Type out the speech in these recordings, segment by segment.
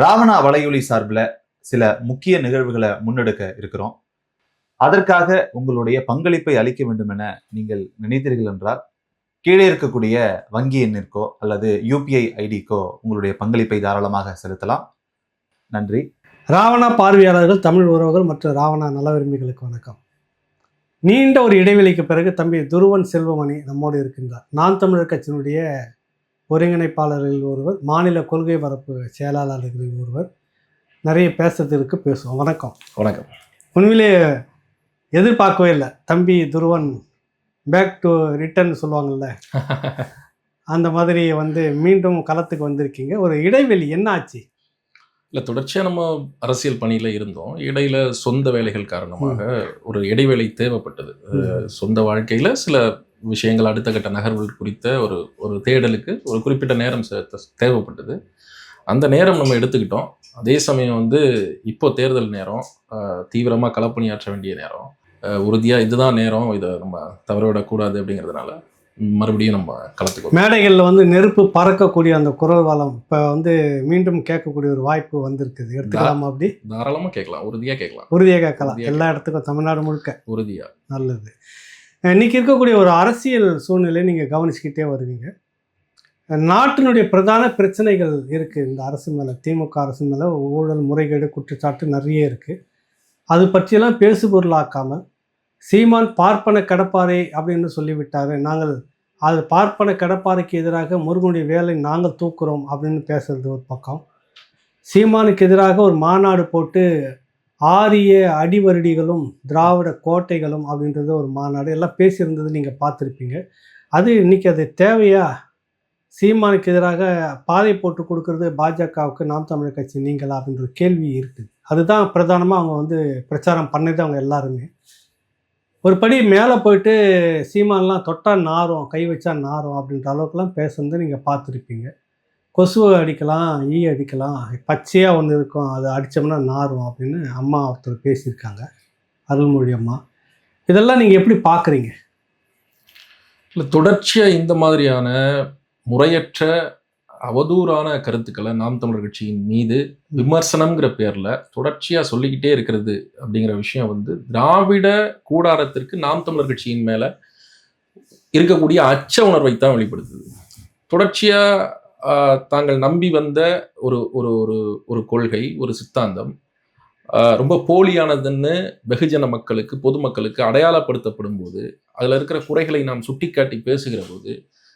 ராவணா வலையொலி சார்பில் சில முக்கிய நிகழ்வுகளை முன்னெடுக்க இருக்கிறோம். அதற்காக உங்களுடைய பங்களிப்பை அளிக்க வேண்டும் என நீங்கள் நினைத்தீர்கள் என்றால் கீழே இருக்கக்கூடிய வங்கி எண்ணிற்கோ அல்லது யூபிஐ ஐடிக்கோ உங்களுடைய பங்களிப்பை தாராளமாக செலுத்தலாம். நன்றி. ராவணா பார்வையாளர்கள், தமிழ் உறவுகள் மற்றும் ராவணா நல விரும்பிகளுக்கு வணக்கம். நீண்ட ஒரு இடைவெளிக்கு பிறகு தம்பி துருவன் செல்வமணி நம்மோடு இருக்கின்றார். நான் தமிழர் கட்சியினுடைய ஒருங்கிணைப்பாளர்களில் ஒருவர், மாநில கொள்கை பரப்பு செயலாளர்களில் ஒருவர். நிறைய பேசுறதுக்கு பேசுவோம். வணக்கம். வணக்கம். உண்மையிலே எதிர்பார்க்கவே இல்லை, தம்பி துருவன் பேக் டு ரிட்டர்ன் சொல்லுவாங்கள்ல, அந்த மாதிரி மீண்டும் களத்துக்கு வந்திருக்கீங்க. ஒரு இடைவெளி என்ன ஆச்சு? இல்லை, தொடர்ச்சியாக நம்ம அரசியல் பணியில் இருந்தோம். இடையில சொந்த வேலைகள் காரணமாக ஒரு இடைவேளை தேவைப்பட்டது. சொந்த வாழ்க்கையில் சில விஷயங்கள், அடுத்த கட்ட நகர்வுகள் குறித்த ஒரு தேடலுக்கு ஒரு குறிப்பிட்ட நேரம் தேவைப்பட்டது. அந்த நேரம் நம்ம எடுத்துக்கிட்டோம். அதே சமயம் இப்போ தேர்தல் நேரம், தீவிரமாக களப்பணியாற்ற வேண்டிய நேரம், உறுதியாக இதுதான் நேரம், இதை நம்ம தவறவிடக்கூடாது அப்படிங்கிறதுனால மறுபடியும் நம்ம களத்துக்கு மேடைகளில் நெருப்பு பறக்கக்கூடிய அந்த குரல் வளம் இப்போ மீண்டும் கேட்கக்கூடிய ஒரு வாய்ப்பு வந்திருக்குது. எடுத்துக்கலாமா? அப்படி தாராளமாக கேட்கலாம், உறுதியாக கேட்கலாம். எல்லா இடத்துக்கும், தமிழ்நாடு முழுக்க உறுதியாக. நல்லது. இன்னைக்கு இருக்கக்கூடிய ஒரு அரசியல் சூழ்நிலையை நீங்கள் கவனிச்சுக்கிட்டே வருவீங்க. நாட்டினுடைய பிரதான பிரச்சனைகள் இருக்குது இந்த அரசு மேலே, திமுக அரசு மேலே. ஊழல், முறைகேடு, குற்றச்சாட்டு நிறைய இருக்குது. அது பற்றியெல்லாம் பேசுபொருளாக்காமல் சீமான் பார்ப்பன கடப்பாறை அப்படின்னு சொல்லிவிட்டார். நாங்கள் அது பார்ப்பன கடப்பாறைக்கு எதிராக முருகனுடைய வேலை நாங்கள் தூக்குறோம் அப்படின்னு பேசுறது ஒரு பக்கம். சீமானுக்கு எதிராக ஒரு மாநாடு போட்டு ஆரிய அடிவருடிகளும் திராவிட கோட்டைகளும் அப்படின்றது ஒரு மாநாடு எல்லாம் பேசியிருந்தது நீங்கள் பார்த்துருப்பீங்க. அது இன்றைக்கி அது தேவையா? சீமானுக்கு எதிராக பாதை போட்டு கொடுக்கறது பாஜகவுக்கு நாம் தமிழர் கட்சி நீங்களா அப்படின்ற கேள்வி இருக்குது. அதுதான் பிரதானமாக அவங்க பிரச்சாரம் பண்ணது. அவங்க எல்லாருமே ஒரு படி மேலே போயிட்டு சீமான்லாம் தொட்டால் நாரும், கை வச்சா நாரும் அப்படின்ற அளவுக்குலாம் பேசுறது நீங்கள் பார்த்துருப்பீங்க. கொசுவை அடிக்கலாம், ஈ அடிக்கலாம், பச்சையாக ஒன்று இருக்கும், அது அடித்தோம்னா நாரும் அப்படின்னு அம்மா ஒருத்தர் பேசியிருக்காங்க, அருள்மொழி அம்மா. இதெல்லாம் நீங்கள் எப்படி பார்க்குறீங்க? இல்லை, தொடர்ச்சியாக இந்த மாதிரியான முறையற்ற அவதூறான கருத்துக்களை நாம் தமிழர் கட்சியின் மீது விமர்சனம்ங்கிற பேரில் தொடர்ச்சியாக சொல்லிக்கிட்டே இருக்கிறது அப்படிங்கிற விஷயம் திராவிட கூடாரத்திற்கு நாம் தமிழர் கட்சியின் மேலே இருக்கக்கூடிய அச்ச உணர்வை தான் வெளிப்படுத்துது. தொடர்ச்சியாக தாங்கள் நம்பி வந்த ஒரு ஒரு ஒரு கொள்கை, ஒரு சித்தாந்தம் ரொம்ப போலியானதுன்னு வெகுஜன மக்களுக்கு, பொதுமக்களுக்கு அடையாளப்படுத்தப்படும் போது, அதில் இருக்கிற குறைகளை நாம் சுட்டிக்காட்டி பேசுகிற போது,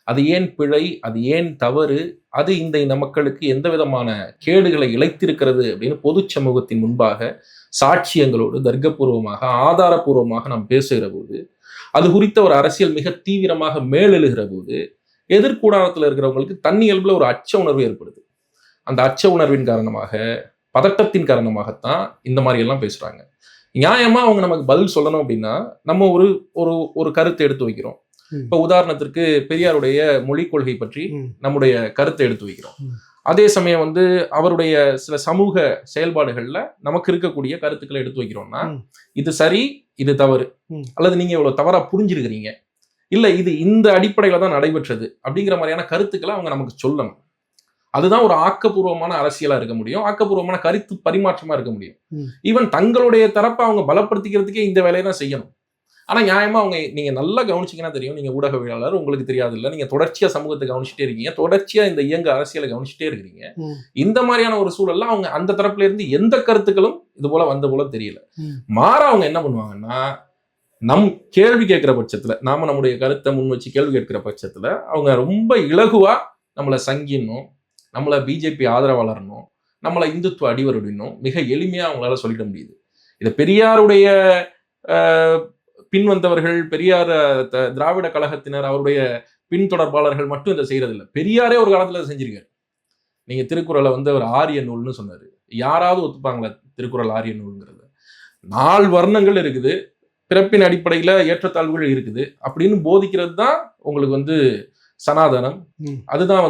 அது ஏன் பிழை, அது ஏன் தவறு, அது இந்த மக்களுக்கு எந்த விதமான கேடுகளை இழைத்திருக்கிறது அப்படின்னு பொது சமூகத்தின் முன்பாக சாட்சியங்களோடு தர்க்கபூர்வமாக, ஆதாரபூர்வமாக நாம் பேசுகிற போது, அது குறித்த ஒரு அரசியல் மிக தீவிரமாக மேலெழுகிற போது, எதிர்கூடாரத்தில் இருக்கிறவங்களுக்கு தன்னியல்புல ஒரு அச்ச உணர்வு ஏற்படுது. அந்த அச்ச உணர்வின் காரணமாக, பதட்டத்தின் காரணமாகத்தான் இந்த மாதிரி எல்லாம் பேசுறாங்க. நியாயமா அவங்க நமக்கு பதில் சொல்லணும் அப்படின்னா நம்ம ஒரு கருத்தை எடுத்து வைக்கிறோம். இப்ப உதாரணத்திற்கு பெரியாருடைய மொழிக் கொள்கை பற்றி நம்முடைய கருத்தை எடுத்து வைக்கிறோம். அதே சமயம் அவருடைய சில சமூக செயல்பாடுகள்ல நமக்கு இருக்கக்கூடிய கருத்துக்களை எடுத்து வைக்கிறோம்னா, இது சரி, இது தவறு, அல்லது நீங்க இவ்வளவு தவறா புரிஞ்சிருக்கிறீங்க, இல்ல இது இந்த அடிப்படையில தான் நடைபெற்றது அப்படிங்கிற மாதிரியான கருத்துக்களை அவங்க நமக்கு சொல்லணும். அதுதான் ஒரு ஆக்கப்பூர்வமான அரசியலா இருக்க முடியும், ஆக்கப்பூர்வமான கருத்து பரிமாற்றமா இருக்க முடியும். ஈவன் தங்களுடைய தரப்பை அவங்க பலப்படுத்திக்கிறதுக்கே இந்த வேலையை தான் செய்யணும். ஆனா நியாயமா அவங்க, நீங்க நல்லா கவனிச்சிங்கன்னா தெரியும், நீங்க ஊடகவியலாளர், உங்களுக்கு தெரியாது இல்லை, நீங்க தொடர்ச்சியா சமூகத்தை கவனிச்சுட்டே இருக்கீங்க, தொடர்ச்சியா இந்த இயங்க அரசியலை கவனிச்சுட்டே இருக்கிறீங்க. இந்த மாதிரியான ஒரு சூழல்ல அவங்க அந்த தரப்புல இருந்து எந்த கருத்துக்களும் இது போல வந்த போல தெரியல. மாற அவங்க என்ன பண்ணுவாங்கன்னா, நம் கேள்வி கேட்கிற பட்சத்துல, நாம நம்முடைய கருத்தை முன் வச்சு கேள்வி கேட்கிற பட்சத்துல அவங்க ரொம்ப இலகுவா நம்மளை சங்கின்னும், நம்மளை பிஜேபி ஆதரவாளர்னும், நம்மளை இந்துத்துவ அடிவருடினும் மிக எளிமையா அவங்களால சொல்லிட முடியுது. இதை பெரியாருடைய பின்வந்தவர்கள், பெரியார் திராவிட கழகத்தினர், அவருடைய பின்தொடர்பாளர்கள் மட்டும் இதை செய்யறதில்லை. பெரியாரே ஒரு காலத்துல அதை செஞ்சிருக்காரு. நீங்க திருக்குறளை அவர் ஆரிய நூல்னு சொன்னாரு. யாராவது ஒத்துப்பாங்களா திருக்குறள் ஆரிய நூல்ங்கிறது? 4 வர்ணங்கள் இருக்குது, பிறப்பின் அடிப்படையில ஏற்றத்தாழ்வுகள் இருக்குது அப்படின்னு போதிக்கிறது தான் உங்களுக்கு சனாதனம். அதுதான்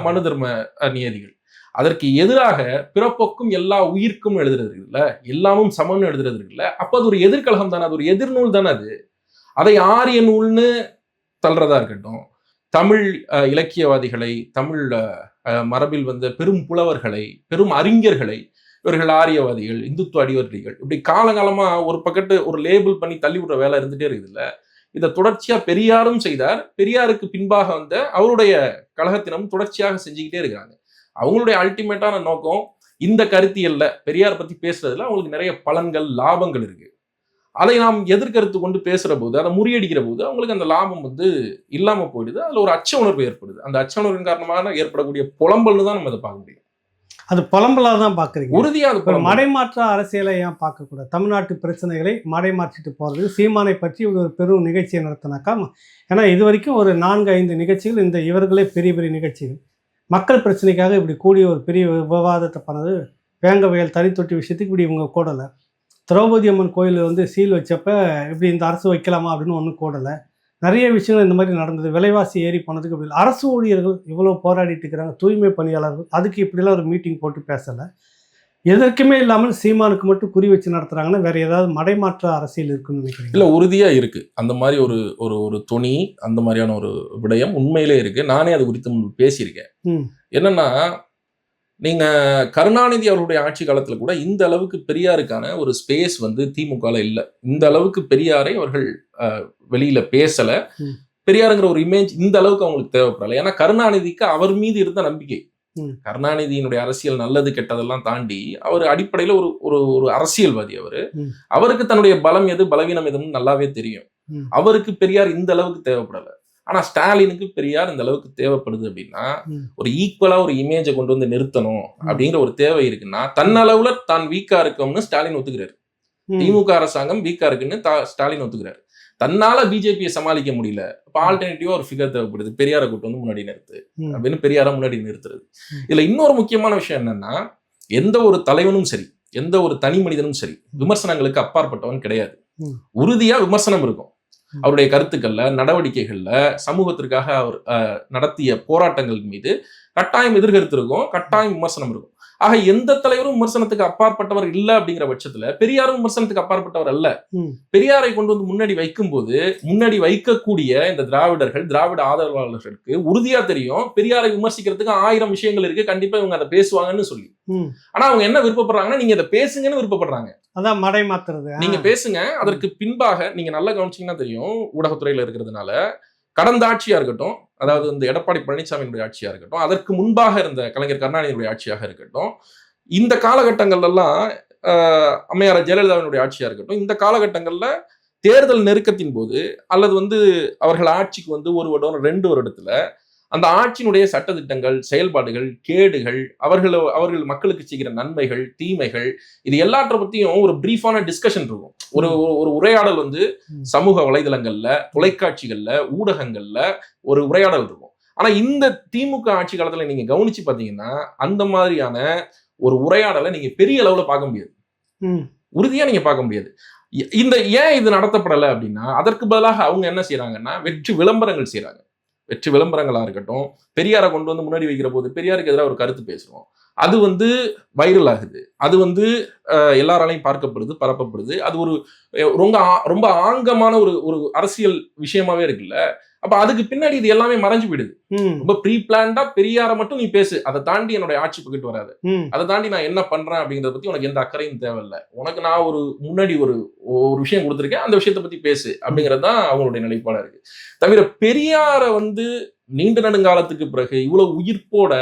மனு தர்ம நியதிகள். அதற்கு எதிராக பிறப்பொக்கும் எல்லா உயிர்க்கும் எழுதுறது இருக்குல்ல, எல்லாமும் சமம்னு எழுதுறது இருக்குல்ல, அப்ப அது ஒரு எதிர்கலகம் தானே, அது ஒரு எதிர்நூல் தானே. அதை ஆரிய நூல்னு தள்ளுறதா இருக்கட்டும், தமிழ் இலக்கியவாதிகளை, தமிழ் மரபில் வந்த பெரும் புலவர்களை, பெரும் அறிஞர்களை, இவர்கள் ஆரியவாதிகள், இந்துத்துவ அடிவர்டிகள், இப்படி காலகாலமா ஒரு பக்கத்து ஒரு லேபிள் பண்ணி தள்ளி விடுற வேலை இருந்துட்டே இருக்குது இல்ல. இதை தொடர்ச்சியா பெரியாரும் செய்தார். பெரியாருக்கு பின்பாக வந்த அவருடைய கழகத்தினரும் தொடர்ச்சியாக செஞ்சுக்கிட்டே இருக்கிறாங்க. அவங்களுடைய அல்டிமேட்டான நோக்கம் இந்த கருத்தியல்ல பெரியார் பத்தி பேசுறதுல அவங்களுக்கு நிறைய பலன்கள், லாபங்கள் இருக்கு. அதை நாம் எதிர்கருத்து கொண்டு பேசுற போது, அதை முறியடிக்கிற போது அவங்களுக்கு அந்த லாபம் இல்லாம போயிடுது. அதுல ஒரு அச்ச உணர்வு ஏற்படுது. அந்த அச்ச உணர்வின் காரணமாக ஏற்படக்கூடிய புலம்பல்னு தான் நம்ம அதை பார்க்க முடியும். அது புலம்பலா தான் பாக்குறீங்க. உறுதியா அது ஒரு மடைமாற்ற அரசியலை ஏன் பார்க்கக்கூடாது? தமிழ்நாட்டு பிரச்சனைகளை மடைமாற்றிட்டு போறது, சீமானை பற்றி ஒரு பெரும் நிகழ்ச்சியை நடத்தினாக்கா, ஏன்னா இது வரைக்கும் ஒரு 4-5 நிகழ்ச்சிகள் இந்த இவர்களே பெரிய பெரிய நிகழ்ச்சிகள் மக்கள் பிரச்சனைக்காக இப்படி கூடிய ஒரு பெரிய விவாதத்தை பண்ணது. வேங்க வயல் தனி தொட்டி விஷயத்துக்கு இப்படி இவங்க கூடலை. திரௌபதி அம்மன் கோயில் சீல் வச்சப்ப இப்படி இந்த அரசு வைக்கலாமா அப்படின்னு ஒன்றும் கூடலை. நிறைய விஷயங்கள் இந்த மாதிரி நடந்தது. விலைவாசி ஏறி போனதுக்கு இப்படி அரசு ஊழியர்கள் இவ்வளோ போராடிட்டு இருக்கிறாங்க, தூய்மை பணியாளர்கள், அதுக்கு இப்படிலாம் ஒரு மீட்டிங் போட்டு பேசலை. எதற்குமே இல்லாமல் சீமானுக்கு மட்டும் குறி வச்சு நடத்துறாங்கன்னா வேற ஏதாவது மடைமாற்ற அரசியல் இருக்குன்னு நினைக்கிறீங்க? இல்ல, உறுதியா இருக்கு. அந்த மாதிரி ஒரு ஒரு ஒரு துணி, அந்த மாதிரியான ஒரு விடயம் உண்மையிலே இருக்கு. நானே அது குறித்து பேசியிருக்கேன். என்னன்னா, நீங்க கருணாநிதி அவருடைய ஆட்சி காலத்துல கூட இந்த அளவுக்கு பெரியாருக்கான ஒரு ஸ்பேஸ் திமுகல இல்ல. இந்த அளவுக்கு பெரியாரை அவர்கள் வெளியில பேசல. பெரியாருங்கிற ஒரு இமேஜ் இந்த அளவுக்கு அவங்களுக்கு தேவைப்படல. ஏன்னா கருணாநிதிக்கு அவர் மீது இருந்த நம்பிக்கை, கருணாநிதியினுடைய அரசியல் நல்லது கெட்டதெல்லாம் தாண்டி அவர் அடிப்படையில ஒரு ஒரு அரசியல்வாதி. அவருக்கு தன்னுடைய பலம் எது, பலவீனம் எதுன்னு நல்லாவே தெரியும். அவருக்கு பெரியார் இந்த அளவுக்கு தேவைப்படல. ஆனா ஸ்டாலினுக்கு பெரியார் இந்த அளவுக்கு தேவைப்படுது அப்படின்னா, ஒரு ஈக்குவலா ஒரு இமேஜை கொண்டு வந்து நிறுத்தணும் அப்படிங்கிற ஒரு தேவை இருக்குன்னா, தன்னளவுல தான் வீக்கா இருக்கும்னு ஸ்டாலின் ஒத்துக்கிறாரு. திமுக அரசாங்கம் வீக்கா இருக்குன்னு ஸ்டாலின் ஒத்துக்கிறாரு. தன்னால பிஜேபியை சமாளிக்க முடியல. இப்ப ஆல்டர்னேட்டிவா ஒரு ஃபிகர் தேவைப்படுது, பெரியாரை கூட்டு முன்னாடி நிறுத்து அப்படின்னு பெரியார முன்னாடி நிறுத்துறது. இதுல இன்னொரு முக்கியமான விஷயம் என்னன்னா, எந்த ஒரு தலைவனும் சரி, எந்த ஒரு தனி மனிதனும் சரி, விமர்சனங்களுக்கு அப்பாற்பட்டவன் கிடையாது. உறுதியா விமர்சனம் இருக்கும். அவருடைய கருத்துக்கள்ல, நடவடிக்கைகள்ல, சமூகத்திற்காக அவர் நடத்திய போராட்டங்கள் மீது கட்டாயம் எதிர்கருத்து இருக்கும், கட்டாயம் விமர்சனம் இருக்கும். ஆக எந்த தலைவரும் விமர்சனத்துக்கு அப்பாற்பட்டவர் இல்ல அப்படிங்கிற பட்சத்துல பெரியாரும் விமர்சனத்துக்கு அப்பாற்பட்டவர் அல்ல. பெரியாரை கொண்டு முன்னாடி வைக்கும் போது, முன்னாடி வைக்கக்கூடிய இந்த திராவிடர்கள், திராவிட ஆதரவாளர்களுக்கு உறுதியா தெரியும் பெரியாரை விமர்சிக்கிறதுக்கு 1000 விஷயங்கள் இருக்கு, கண்டிப்பா இவங்க அதை பேசுவாங்கன்னு சொல்லி. ஆனா அவங்க என்ன விருப்பப்படுறாங்கன்னா, நீங்க அதை பேசுங்கன்னு விருப்பப்படுறாங்க. அதான் மடை மாத்துறது. நீங்க பேசுங்க. அதற்கு பின்பாக நீங்க நல்லா கவனிச்சீங்கன்னா தெரியும், ஊடகத்துறையில இருக்கிறதுனால கடந்த ஆட்சியா இருக்கட்டும், அதாவது இந்த எடப்பாடி பழனிசாமியினுடைய ஆட்சியா இருக்கட்டும், அதற்கு முன்பாக இருந்த கலைஞர் கருணாநிதியுடைய ஆட்சியாக இருக்கட்டும், இந்த காலகட்டங்கள்லாம் அம்மையார் ஜெயலலிதாவினுடைய ஆட்சியா இருக்கட்டும், இந்த காலகட்டங்கள்ல தேர்தல் நெருக்கத்தின் போது அல்லது அவர்கள் ஆட்சிக்கு 1 வருடம் 2 வருடத்துல அந்த ஆட்சியினுடைய சட்டத்திட்டங்கள், செயல்பாடுகள், கேடுகள், அவர்கள் மக்களுக்கு செய்கிற நன்மைகள், தீமைகள், இது எல்லாற்ற பத்தியும் ஒரு பிரீஃபான டிஸ்கஷன் இருக்கும். ஒரு உரையாடல் சமூக வலைதளங்கள்ல, தொலைக்காட்சிகள்ல, ஊடகங்கள்ல ஒரு உரையாடல் இருக்கும். ஆனா இந்த திமுக ஆட்சி காலத்துல நீங்க கவனிச்சு பாத்தீங்கன்னா, அந்த மாதிரியான ஒரு உரையாடலை நீங்க பெரிய அளவுல பார்க்க முடியாது, உறுதியா நீங்க பார்க்க முடியாது. ஏன் இது நடத்தப்படலை அப்படின்னா, அதற்கு பதிலாக அவங்க என்ன செய்யறாங்கன்னா, வெற்றி விளம்பரங்கள் செய்யறாங்க. வெற்றி விளம்பரங்களா இருக்கட்டும், பெரியாரை கொண்டு முன்னாடி வைக்கிற போது பெரியாருக்கு எதிராக ஒரு கருத்து பேசுறோம், அது வைரல் ஆகுது, அது எல்லாராலையும் பார்க்கப்படுது, பரப்பப்படுது. அது ஒரு ரொம்ப ஆங்கமான ஒரு அரசியல் விஷயமாவே இருக்குல்ல. அப்ப அதுக்கு பின்னாடி இது எல்லாமே மறைஞ்சு போயிடுது. ரொம்ப ப்ரீ பிளான்டா பெரியாரை மட்டும் நீ பேசு, அதை தாண்டி என்னுடைய ஆட்சி பக்கிட்டு வராது, அதை தாண்டி நான் என்ன பண்றேன் அப்படிங்கறத பத்தி உனக்கு எந்த அக்கறையும் தேவையில்லை, உனக்கு நான் முன்னாடி ஒரு விஷயம் கொடுத்துருக்கேன், அந்த விஷயத்தை பத்தி பேசு அப்படிங்கிறது தான் அவங்களுடைய நிலைப்பாடா இருக்கு. தவிர பெரியாரை நீண்ட நெடுங்காலத்துக்கு பிறகு இவ்வளவு உயிர்ப்போட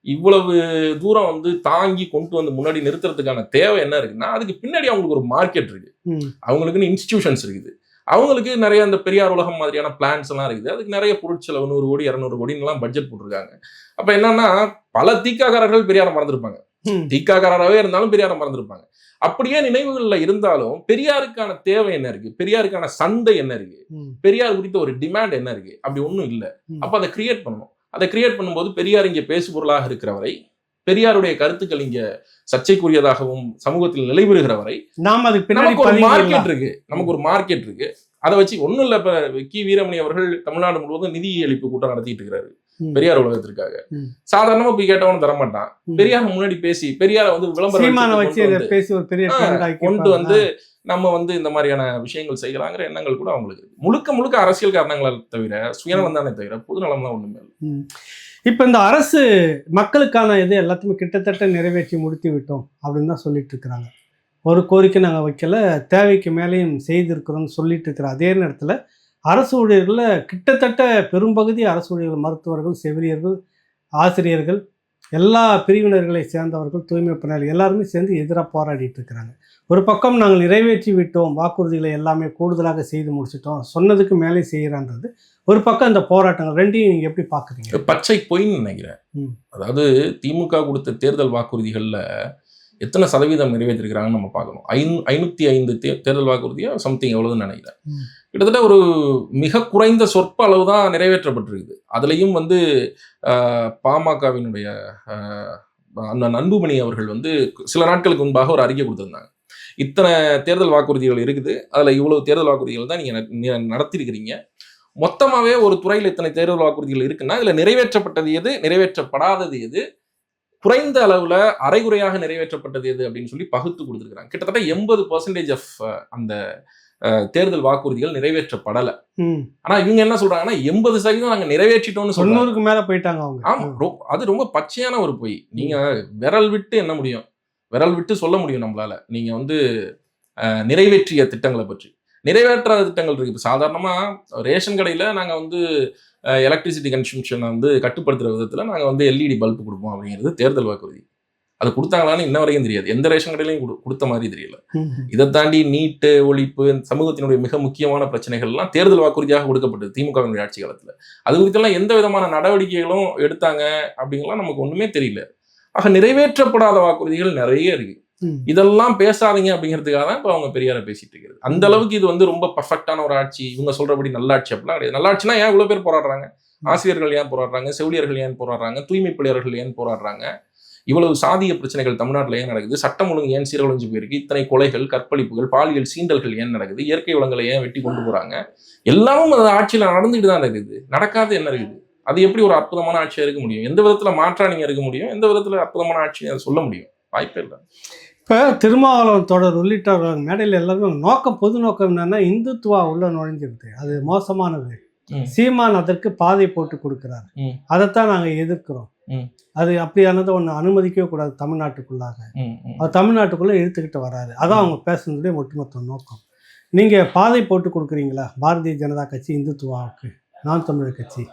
இவ்வளவு தூரம் தாங்கி கொண்டு முன்னாடி நிறுத்துறதுக்கான தேவை என்ன இருக்குன்னா, அதுக்கு பின்னாடி அவங்களுக்கு ஒரு மார்க்கெட் இருக்கு, அவங்களுக்குன்னு இன்ஸ்டிடியூஷன்ஸ் இருக்குது, அவங்களுக்கு நிறைய அந்த பெரியார் உலகம் மாதிரியான பிளான்ஸ் எல்லாம் இருக்குது. அதுக்கு நிறைய பொருட்செலவு 100 கோடி 200 கோடின்னு பட்ஜெட் போட்டிருக்காங்க. அப்ப என்னன்னா, பல தீக்காக்காரர்கள் பெரியாரை மறந்துருப்பாங்க, தீக்காக்காரராகவே இருந்தாலும் பெரியாரை மறந்துருப்பாங்க. அப்படியே நினைவுகள்ல இருந்தாலும் பெரியாருக்கான தேவை என்ன இருக்கு, பெரியாருக்கான சந்தை என்ன இருக்கு, பெரியார் குறித்த ஒரு டிமாண்ட் என்ன இருக்கு, அப்படி ஒண்ணும் இல்லை. அப்ப அதை கிரியேட் பண்ணணும். அதை கிரியேட் பண்ணும்போது பெரியார் இங்க பேசு பொருளாக இருக்கிறவரை, பெரியாருடைய கருத்துக்கள் இங்க சர்ச்சைக்குரியதாகவும் சமூகத்தில் நிலைபெறுகிற வரை நமக்கு ஒரு மார்க்கெட் இருக்கு. அதை வச்சு ஒண்ணும் இல்ல. இப்ப கி வீரமணி அவர்கள் தமிழ்நாடு முழுவதும் நிதி அளிப்பு கூட்டம் நடத்திட்டு இருக்கிறாரு. பெரியார் உலகத்திற்காக. ம். சாதாரணமா போய் கேட்டவனும் தரமாட்டான். பெரியார் முன்னாடி பேசி பெரியார வந்து சீமானை வச்சு இதை விளம்பரம் பேசி ஒரு பெரிய trend ஆக்கி கொண்டு இருப்பாங்க. வந்து நம்ம வந்து இந்த மாதிரியான விஷயங்கள் செய்யலாங்கிற எண்ணங்கள் கூட அவங்களுக்கு இருக்கு. முழுக்க முழுக்க அரசியல் காரணங்களை தவிர சுயநலம் தானே தவிர பொதுநலம்லாம் ஒண்ணுமே இல்லை. ம். இப்ப இந்த அரசு மக்களுக்கான இது எல்லாத்தையுமே கிட்டத்தட்ட நிறைவேற்றி முடித்து விட்டோம் அப்படின்னு தான் சொல்லிட்டு இருக்கிறாங்க. ஒரு கோரிக்கை நாங்கள் வைக்கல, தேவைக்கு மேலேயும் செய்திருக்கிறோம்னு சொல்லிட்டு இருக்கிற அதே நேரத்தில் அரசு ஊழியர்களில் கிட்டத்தட்ட பெரும்பகுதி அரசு ஊழியர்கள், மருத்துவர்கள், செவிலியர்கள், ஆசிரியர்கள், எல்லா பிரிவினர்களை சேர்ந்தவர்கள், தூய்மை பணியாளர்கள் எல்லாருமே சேர்ந்து எதிராக போராடிட்டு இருக்கிறாங்க. ஒரு பக்கம் நாங்கள் நிறைவேற்றி விட்டோம், வாக்குறுதிகளை எல்லாமே கூடுதலாக செய்து முடிச்சிட்டோம், சொன்னதுக்கு மேலே செய்கிறான்றது ஒரு பக்கம். இந்த போராட்டங்கள் ரெண்டையும் நீங்கள் எப்படி பார்க்குறீங்க? பச்சை பொய்ன்னு நினைக்கிறேன். ம். அதாவது திமுக கொடுத்த தேர்தல் வாக்குறுதிகள்ல எத்தனை சதவீதம் நிறைவேற்றிருக்கிறாங்கன்னு நம்ம பார்க்கணும். 505 தேர்தல் வாக்குறுதியா சம்திங் எவ்வளவுன்னு நினைக்கிறேன். ம். கிட்டத்தட்ட ஒரு மிக குறைந்த சொற்ப அளவு தான் நிறைவேற்றப்பட்டிருக்குது. அதுலேயும் வந்து பாமகவினுடைய அண்ணன் அன்புமணி அவர்கள் வந்து சில நாட்களுக்கு முன்பாக ஒரு அறிக்கை கொடுத்திருந்தாங்க. இத்தனை தேர்தல் வாக்குறுதிகள் இருக்குது, அதில் இவ்வளவு தேர்தல் வாக்குறுதிகள் தான் நீங்கள் நடத்திருக்கிறீங்க. மொத்தமாகவே ஒரு துறையில் இத்தனை தேர்தல் வாக்குறுதிகள் இருக்குன்னா இதில் நிறைவேற்றப்பட்டது எது, நிறைவேற்றப்படாதது எது, குறைந்த அளவுல அரைகுறையாக நிறைவேற்றப்பட்டது எது அப்படின்னு சொல்லி பகுத்து கொடுத்துருக்காங்க. கிட்டத்தட்ட 80% ஆஃப் அந்த தேர்தல் வாக்குறுதிகள் நிறைவேற்றப்படலை. ஆனா இவங்க என்ன சொல்றாங்கன்னா 80% நாங்க நிறைவேற்றிட்டோம்னு சொல்றாங்க. 90க்கு மேல போயிட்டாங்க அவங்க. ஆமா, அது ரொம்ப பச்சையான ஒரு பொய். நீங்க விரல் விட்டு என்ன முடியும், விரல் விட்டு சொல்ல முடியும் நம்மளால. நீங்க வந்து நிறைவேற்றிய திட்டங்களை பற்றி. நிறைவேற்றாத திட்டங்கள் இருக்கு. இப்போ சாதாரணமா ரேஷன் கடையில நாங்க வந்து எலக்ட்ரிசிட்டி கன்சம்ஷனை வந்து கட்டுப்படுத்துற விதத்துல நாங்க வந்து எல்இடி பல்பு கொடுப்போம் அப்படிங்கிறது தேர்தல் வாக்குறுதி. அது கொடுத்தாங்களான்னு இன்ன வரைக்கும் தெரியாது. எந்த ரேஷன் கடையிலையும் கொடுத்த மாதிரி தெரியல. இதை தாண்டி நீட்டு ஒழிப்பு, சமூகத்தினுடைய மிக முக்கியமான பிரச்சனைகள்லாம் தேர்தல் வாக்குறுதியாக கொடுக்கப்பட்டது திமுகவினுடைய ஆட்சி காலத்துல. அது குறித்தெல்லாம் எந்த விதமான நடவடிக்கைகளும் எடுத்தாங்க அப்படிங்கலாம் நமக்கு ஒண்ணுமே தெரியல. ஆக நிறைவேற்றப்படாத வாக்குறுதிகள் நிறைய இருக்கு. இதெல்லாம் பேசாதீங்க அப்படிங்கிறதுக்காக தான் இப்போ அவங்க பெரியாரை பேசிட்டு இருக்கிறது. அந்த அளவுக்கு இது வந்து ரொம்ப பர்ஃபெக்டான ஒரு ஆட்சி, இவங்க சொல்றபடி நல்லாட்சி அப்படிலாம் கிடையாது. நல்லாட்சினா ஏன் இவ்வளவு பேர் போராடுறாங்க? ஆசிரியர்கள் ஏன் போராடுறாங்க? செவிலியர்கள் ஏன் போராடுறாங்க? தூய்மை பணியாளர்கள் ஏன் போராடுறாங்க? இவ்வளவு சாதிய பிரச்சனைகள் தமிழ்நாட்டில் ஏன் நடக்குது? சட்டம் ஒழுங்கு ஏன் சீரழிஞ்சு போயிருக்கு? இத்தனை கொலைகள், கற்பழிப்புகள், பாலியல் சீண்டல்கள் ஏன் நடக்குது? இயற்கை வளங்களை ஏன் வெட்டி கொண்டு போறாங்க? எல்லாமும் அந்த ஆட்சியில நடந்துட்டு தான் இருக்குது. நடக்காது என்ன இருக்குது? அது எப்படி ஒரு அற்புதமான ஆட்சியா இருக்க முடியும்? எந்த விதத்துல மாற்றா நீங்க இருக்க முடியும்? எந்த விதத்துல அற்புதமான ஆட்சி அதை சொல்ல முடியும்? வாய்ப்பே இல்லை. இப்போ திருமாவளவன் தொடர் உள்ளிட்டவர்கள் மேடையில் எல்லாருமே நோக்கம், பொது நோக்கம் என்னன்னா இந்துத்துவா உள்ள நுழைஞ்சிருது, அது மோசமானது. சீமான் அதற்கு பாதை போட்டு கொடுக்கிறார். அதைத்தான் நாங்கள் எதிர்க்கிறோம். அது அப்படியானதை ஒன்று அனுமதிக்கவே கூடாது தமிழ்நாட்டுக்குள்ளாக. அது தமிழ்நாட்டுக்குள்ளே இழுத்துக்கிட்டு வராது. அதான் அவங்க பேசுனதுடைய ஒட்டுமொத்த நோக்கம். நீங்கள் பாதை போட்டு கொடுக்குறீங்களா பாரதிய ஜனதா கட்சி இந்துத்துவாவுக்கு, நாம் தமிழர் கட்சி?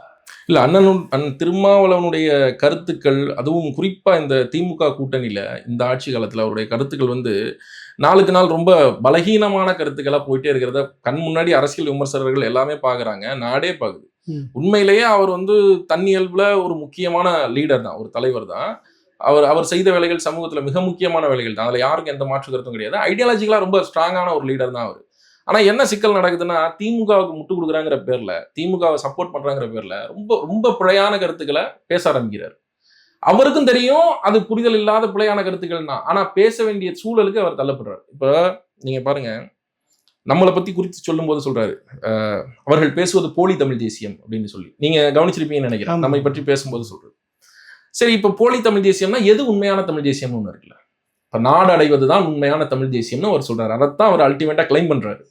இல்லை, அண்ணன் திருமாவளவனுடைய கருத்துக்கள், அதுவும் குறிப்பாக இந்த திமுக கூட்டணியில் இந்த ஆட்சி காலத்தில் அவருடைய கருத்துக்கள் வந்து நாளுக்கு நாள் ரொம்ப பலகீனமான கருத்துக்களாக போயிட்டே இருக்கிறத கண் முன்னாடி அரசியல் விமர்சகர்கள் எல்லாமே பார்க்குறாங்க, நாடே பார்க்குது. உண்மையிலேயே அவர் வந்து தன்னியல்புல ஒரு முக்கியமான லீடர் தான், ஒரு தலைவர் தான். அவர் செய்த வேலைகள் சமூகத்தில் மிக முக்கியமான வேலைகள் தான், அதில் யாருக்கும் எந்த மாற்று கருத்தும் கிடையாது. ஐடியாலஜிக்கலாக ரொம்ப ஸ்ட்ராங்கான ஒரு லீடர் தான் அவர். ஆனா என்ன சிக்கல் நடக்குதுன்னா, திமுகவுக்கு முட்டு கொடுக்குறாங்கிற பேர்ல, திமுகவை சப்போர்ட் பண்றாங்கிற பேர்ல ரொம்ப ரொம்ப பிழையான கருத்துக்களை பேச ஆரம்பிக்கிறார். அவருக்கும் தெரியும் அது புரிதல் இல்லாத பிழையான கருத்துக்கள் தான். ஆனா பேச வேண்டிய சூழலுக்கு அவர் தள்ளப்படுறாரு. இப்ப நீங்க பாருங்க, நம்மளை பத்தி குறித்து சொல்லும் போது சொல்றாரு, அவர்கள் பேசுவது போலி தமிழ் தேசியம் அப்படின்னு சொல்லி. நீங்க கவனிச்சிருப்பீங்கன்னு நினைக்கிறேன், நம்மை பற்றி பேசும்போது சொல்றாரு. சரி, இப்ப போலி தமிழ் தேசியம்னா எது உண்மையான தமிழ் தேசியம்னு ஒண்ணு இருக்குல்ல. இப்ப நாடு அடைவதுதான் உண்மையான தமிழ் தேசியம்னு அவர் சொல்றாரு. அதைத்தான் அவர் அல்டிமேட்டா கிளைம் பண்றாரு,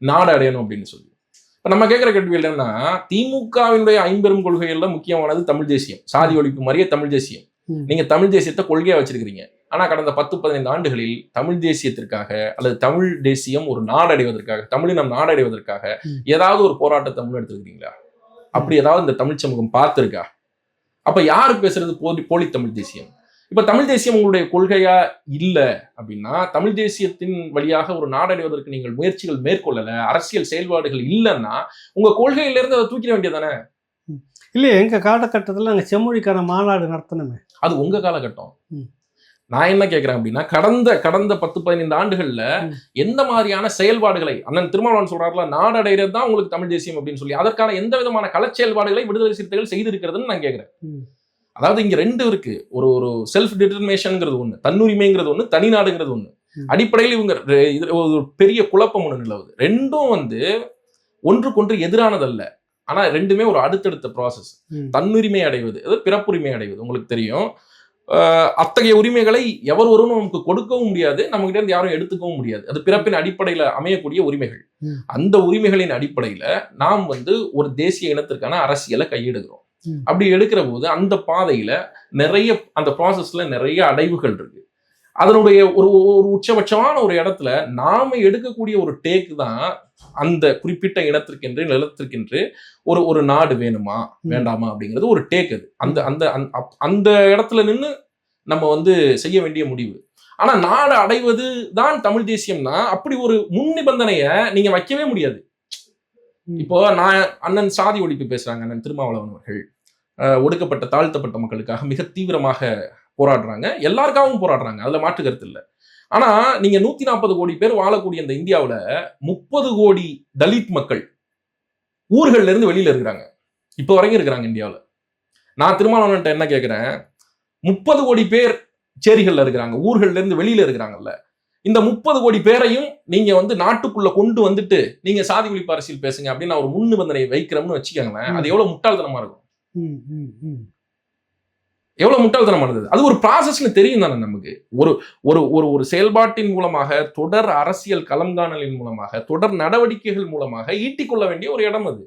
நாடு அடையணும் அப்படின்னு சொல்லி. இப்ப நம்ம கேட்கிற கேள்வி என்னன்னா, திமுகவினுடைய 5 கொள்கைகள்ல முக்கியமானது தமிழ் தேசியம், சாதி ஒழிப்பு மாதிரியே தமிழ் தேசியம். நீங்க தமிழ் தேசியத்தை கொள்கையா வச்சிருக்கிறீங்க. ஆனா கடந்த 10-15 ஆண்டுகளில் தமிழ் தேசியத்திற்காக அல்லது தமிழ் தேசியம் ஒரு நாடடைவதற்காக, தமிழினம் நாடடைவதற்காக ஏதாவது ஒரு போராட்டத்தை முன்னெடுத்துருக்கீங்களா? அப்படி ஏதாவது இந்த தமிழ் சமூகம் பார்த்திருக்கா? அப்ப யாரு பேசுறது போலி தமிழ் தேசியம்? இப்ப தமிழ் தேசியம் உங்களுடைய கொள்கையா இல்ல அப்படின்னா, தமிழ் தேசியத்தின் வழியாக ஒரு நாடடைவதற்கு நீங்கள் முயற்சிகள் மேற்கொள்ளல, அரசியல் செயல்பாடுகள் இல்லைன்னா உங்க கொள்கையிலிருந்து அதை தூக்கிட வேண்டியதானே? இல்லையே, எங்க காலகட்டத்தில் நாங்கள் செம்மொழிக்கான மாநாடு நடத்தணுமே. அது உங்க காலகட்டம். நான் என்ன கேட்கிறேன் அப்படின்னா, கடந்த 10-15 ஆண்டுகள்ல எந்த மாதிரியான செயல்பாடுகளை அண்ணன் திருமாவளவன் சொல்றாருல, நாடடைறது தான் உங்களுக்கு தமிழ் தேசியம் அப்படின்னு சொல்லி, அதற்கான எந்த விதமான கள செயல்பாடுகளை விடுதலை சிறுத்தைகள் செய்திருக்கிறதுன்னு நான் கேட்கிறேன். அதாவது இங்க 2 இருக்கு. ஒரு செல்ஃப் டிட்டர்மினேஷன்ங்கிறது ஒண்ணு, தன்னுரிமைங்கிறது ஒண்ணு, தனிநாடுங்கிறது ஒண்ணு. அடிப்படையில் இவங்க ஒரு பெரிய குழப்பம் ஒண்ணு நிலவுது. ரெண்டும் வந்து ஒன்றுக்கொன்று எதிரானதல்ல. ஆனா ரெண்டுமே ஒரு அடுத்தடுத்த ப்ராசஸ். தன்னுரிமை அடைவது, பிறப்புரிமை அடைவது உங்களுக்கு தெரியும். அத்தகைய உரிமைகளை எவர் ஒருவரும் நமக்கு கொடுக்கவும் முடியாது, நம்ம கிட்ட இருந்து யாரும் எடுத்துக்கவும் முடியாது. அது பிறப்பின் அடிப்படையில அமையக்கூடிய உரிமைகள். அந்த உரிமைகளின் அடிப்படையில நாம் ஒரு தேசிய இனத்திற்கான அரசியலை கையெடுக்கிறோம். அப்படி எடுக்கிற போது அந்த பாதையில நிறைய, அந்த ப்ராசஸ்ல நிறைய அடைவுகள் இருக்கு. அதனுடைய ஒரு உச்சபட்சமான ஒரு இடத்துல நாம எடுக்கக்கூடிய ஒரு டேக் தான் அந்த குறிப்பிட்ட இனத்திற்கென்று நிலத்திற்கென்று ஒரு நாடு வேணுமா வேண்டாமா அப்படிங்கிறது ஒரு டேக். அது அந்த அந்த அந்த இடத்துல நின்று நம்ம செய்ய வேண்டிய முடிவு. ஆனா நாடு அடைவது தான் தமிழ் தேசியம்னா அப்படி ஒரு முன் நிபந்தனைய நீங்க வைக்கவே முடியாது. இப்போ நான் அண்ணன் சாதி ஒழிப்பு பேசுறாங்க, அண்ணன் திருமாவளவன் அவர்கள் ஒடுக்கப்பட்ட தாழ்த்தப்பட்ட மக்களுக்காக மிக தீவிரமாக போராடுறாங்க, எல்லாருக்காகவும் போராடுறாங்க, அதுல மாற்று கருத்து இல்லை. ஆனா நீங்க 140 கோடி பேர் வாழக்கூடிய இந்த இந்தியாவுல 30 கோடி தலித் மக்கள் ஊர்கள்ல இருந்து வெளியில இருக்கிறாங்க, இப்ப வரைக்கும் இருக்கிறாங்க இந்தியாவுல. நான் திருமாவளவன்ட்ட என்ன கேட்கிறேன், 30 கோடி பேர் சேரிகள்ல இருக்கிறாங்க, ஊர்கள்ல இருந்து வெளியில இருக்கிறாங்கல்ல, இந்த 30 கோடி பேரையும் நீங்க நாட்டுக்குள்ள கொண்டு வந்துட்டு நீங்க சாதி ஒழிப்பு அரசியல் பேசுங்க அப்படின்னு ஒரு முன் நிபந்தனை வைக்கிறோம்னு வச்சுக்கோங்களேன், அது எவ்வளவு முட்டாள்தனமா இருக்கும், எவ்வளவு முட்டாள்தனமானது. அது ஒரு ப்ராசஸ்னு தெரியும் தானே நமக்கு. ஒரு ஒரு ஒரு செயல்பாட்டின் மூலமாக, தொடர் அரசியல் களம்காணலின் மூலமாக, தொடர் நடவடிக்கைகள் மூலமாக ஈட்டிக்கொள்ள வேண்டிய ஒரு இடம் அது.